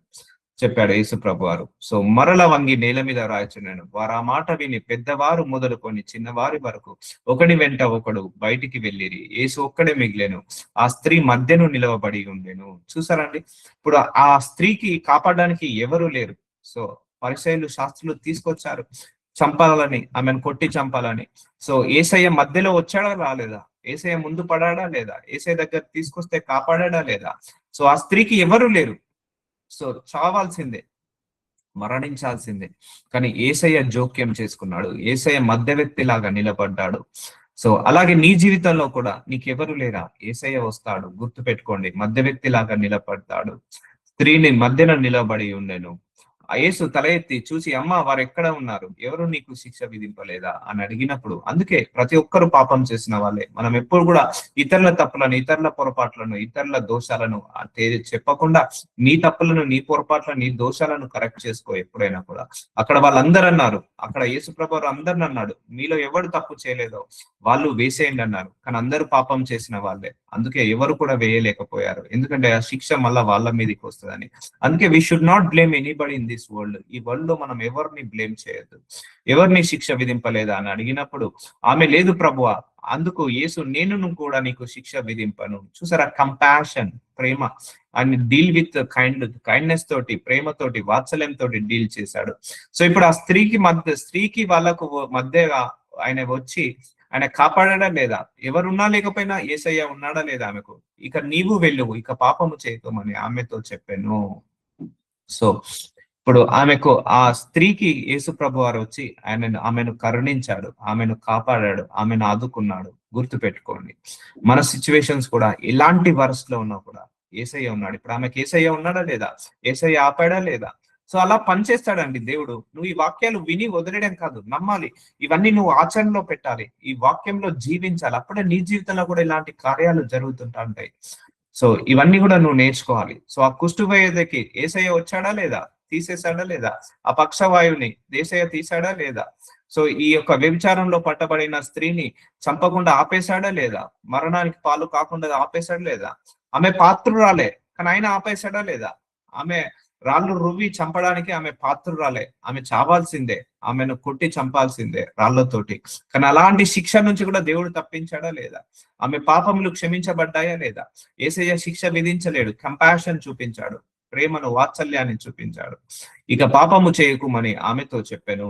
యేసు ప్రభువారు. సో మరల వంగి నేల మీద రాయిచున్నాను. వారు ఆ మాట విని పెద్దవారు మొదలుకొని చిన్నవారి వరకు ఒకడి వెంట ఒకడు బయటికి వెళ్ళిరి. యేసు ఒక్కడే మిగిలేను, ఆ స్త్రీ మధ్యను నిలవబడి ఉండెను. చూసారండి, ఇప్పుడు ఆ స్త్రీకి కాపాడడానికి ఎవరు లేరు. సో పరిసయ్యులు, శాస్త్రులు తీసుకొచ్చారు చంపాలని, ఆమెను కొట్టి చంపాలని. సో యేసయ్య మధ్యలో వచ్చాడా రాలేదా? యేసయ్య ముందు పడాడా లేదా? యేసయ్య దగ్గర తీసుకొస్తే కాపాడాడా లేదా? సో ఆ స్త్రీకి ఎవరు లేరు. సో చావాల్సిందే, మరణించాల్సిందే. కానీ యేసయ్య జోక్యం చేసుకున్నాడు, యేసయ్య మధ్యవర్తి లాగా నిలబడ్డాడు. సో అలాగే నీ జీవితంలో కూడా నీకెవరు లేరా? యేసయ్య వస్తాడు, గుర్తు పెట్టుకోండి, మధ్యవర్తి లాగా నిలబడతాడు. స్త్రీని మధ్యన నిలబడి ఉండెను. ఆ యేసు తల ఎత్తి చూసి, అమ్మ, వారు ఎక్కడ ఉన్నారు? ఎవరు నీకు శిక్ష విధింపలేదా అని అడిగినప్పుడు, అందుకే ప్రతి ఒక్కరు పాపం చేసిన వాళ్ళే. మనం ఎప్పుడు కూడా ఇతరుల తప్పులను, ఇతరుల పొరపాట్లను, ఇతరుల దోషాలను చెప్పకుండా నీ తప్పులను, నీ పొరపాట్లను, నీ దోషాలను కరెక్ట్ చేసుకో ఎప్పుడైనా కూడా. అక్కడ వాళ్ళందరూ అన్నారు, అక్కడ యేసు ప్రభువు అందరిని అన్నాడు, మీలో ఎవరు తప్పు చేయలేదో వాళ్ళు వేసేయండి అన్నారు. కానీ అందరూ పాపం చేసిన వాళ్ళే, అందుకే ఎవరు కూడా వేయలేకపోయారు. ఎందుకంటే ఆ శిక్ష మళ్ళా వాళ్ళ మీదకి వస్తుందని. అందుకే we should not blame anybody in this world. ఈ వరల్డ్ లో మనం ఎవరిని బ్లేమ్ చేయొద్దు. ఎవరిని శిక్ష విధింపలేదా అని అడిగినప్పుడు ఆమె, లేదు ప్రభువా. అందుకు యేసు, నేను కూడా నీకు శిక్ష విధింపను. చూసారా, కంపాషన్, ప్రేమ. ఆయన డీల్ విత్ కైండ్నెస్ తోటి, ప్రేమతోటి, వాత్సల్యం తోటి డీల్ చేశాడు. సో ఇప్పుడు ఆ స్త్రీకి వాళ్ళకు మధ్యగా ఆయన వచ్చి ఆయన కాపాడా లేదా? ఎవరున్నా లేకపోయినా యేసయ్య ఉన్నాడా లేదా ఆమెకు? ఇక నీవు వెళ్ళు, ఇక పాపము చేయకమని ఆమెతో చెప్పాను. సో ఇప్పుడు ఆమెకు, ఆ స్త్రీకి యేసు ప్రభు వారు వచ్చి ఆమెను కరుణించాడు, ఆమెను కాపాడాడు, ఆమెను ఆదుకున్నాడు. గుర్తు పెట్టుకోండి, మన సిచ్యువేషన్స్ కూడా ఎలాంటి వరస్ట్ లో ఉన్నా కూడా యేసయ్య ఉన్నాడు. ఇప్పుడు ఆమెకి యేసయ్య ఉన్నాడా లేదా? యేసయ్య ఆపాడా లేదా? సో అలా పనిచేస్తాడండి దేవుడు. నువ్వు ఈ వాక్యాలు విని వదిలేయడం కాదు, నమ్మాలి. ఇవన్నీ నువ్వు ఆచరణలో పెట్టాలి, ఈ వాక్యంలో జీవించాలి. అప్పుడే నీ జీవితంలో కూడా ఇలాంటి కార్యాలు జరుగుతుంటా ఉంటాయి. సో ఇవన్నీ కూడా నువ్వు నేర్చుకోవాలి. సో ఆ కుష్ఠువ్యాధికి యేసయ్య వచ్చాడా లేదా, తీసేశాడా లేదా? ఆ పక్షవాయువుని యేసయ్య తీసాడా లేదా? సో ఈ యొక్క వ్యభిచారంలో పట్టబడిన స్త్రీని చంపకుండా ఆపేశాడా లేదా? మరణానికి పాలు కాకుండా ఆపేశాడా లేదా? ఆమె పాత్రురాలే, కానీ ఆయన ఆపేశాడా లేదా? ఆమె రాళ్ళు రువ్వి చంపడానికి ఆమె పాత్రురాలే, ఆమె చావాల్సిందే, ఆమెను కొట్టి చంపాల్సిందే రాళ్లతోటి. కానీ అలాంటి శిక్ష నుంచి కూడా దేవుడు తప్పించాడా లేదా? ఆమె పాపములు క్షమించబడ్డాయా లేదా? యేసయ్య శిక్ష విధించలేడు, కంపాషన్ చూపించాడు, ప్రేమను వాత్సల్యాన్ని చూపించాడు. ఇక పాపము చేయకుమని ఆమెతో చెప్పాను.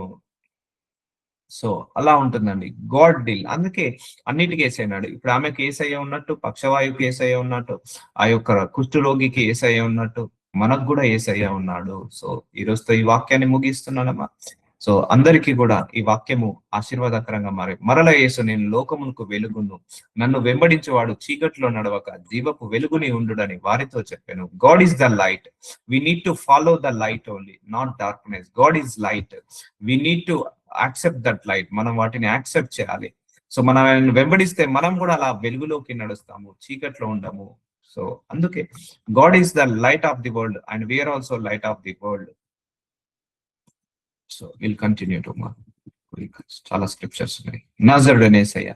సో అలా ఉంటుందండి గాడ్ డీల్. అందుకే అన్నిటికీ ఏసయ్యన్నాడు. ఇప్పుడు ఆమెకి ఏసయ్య ఉన్నట్టు, పక్షవాయువుకి ఏసయ్య ఉన్నట్టు, ఆ యొక్క కుష్ఠరోగికి ఏసయ్య ఉన్నట్టు, మనకు కూడా ఏసయ్య ఉన్నాడు. సో ఈ రోజుతో ఈ వాక్యాన్ని ముగిస్తున్నానమ్మా. సో అందరికీ కూడా ఈ వాక్యము ఆశీర్వాదకరంగా మరల యేసు, నేను లోకమునకు వెలుగును, నన్ను వెంబడించేవాడు చీకట్లో నడవక జీవపు వెలుగుని ఉండుడని వారితో చెప్పాను. God is the light, we need to follow the light only, not darkness. God is light, we need to accept that light. మనం వాటిని యాక్సెప్ట్ చేయాలి. సో మనం వెంబడిస్తే మనం కూడా అలా వెలుగులోకి నడుస్తాము, చీకట్లో ఉండము. సో అందుకే God is the light of the world and we are also light of the world. So will continue to చాలా స్క్రిప్చర్స్ ఉన్నాయి. నజరుడైన యేసయ్య,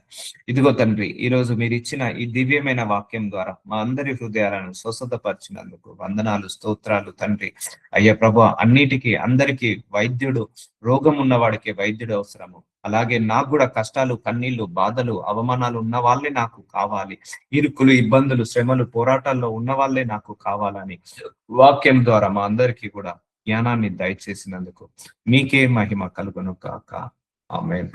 ఇదిగో తండ్రి, ఈ రోజు మీరు ఇచ్చిన ఈ దివ్యమైన వాక్యం ద్వారా మా అందరి హృదయాలను స్వస్థతపరిచినందుకు వందనాలు, స్తోత్రాలు తండ్రి. అయ్యా ప్రభు, అన్నిటికీ అందరికీ వైద్యుడు, రోగం ఉన్న వాడికి వైద్యుడు అవసరము. అలాగే నాకు కూడా కష్టాలు, కన్నీళ్లు, బాధలు, అవమానాలు ఉన్న వాళ్ళే నాకు కావాలి. ఇరుకులు, ఇబ్బందులు, శ్రమలు, పోరాటాల్లో ఉన్న వాళ్ళే నాకు కావాలని వాక్యం ద్వారా మా అందరికీ కూడా జ్ఞానాన్ని దయచేసినందుకు మీకే మహిమ కలుగును కాక. ఆమేన్.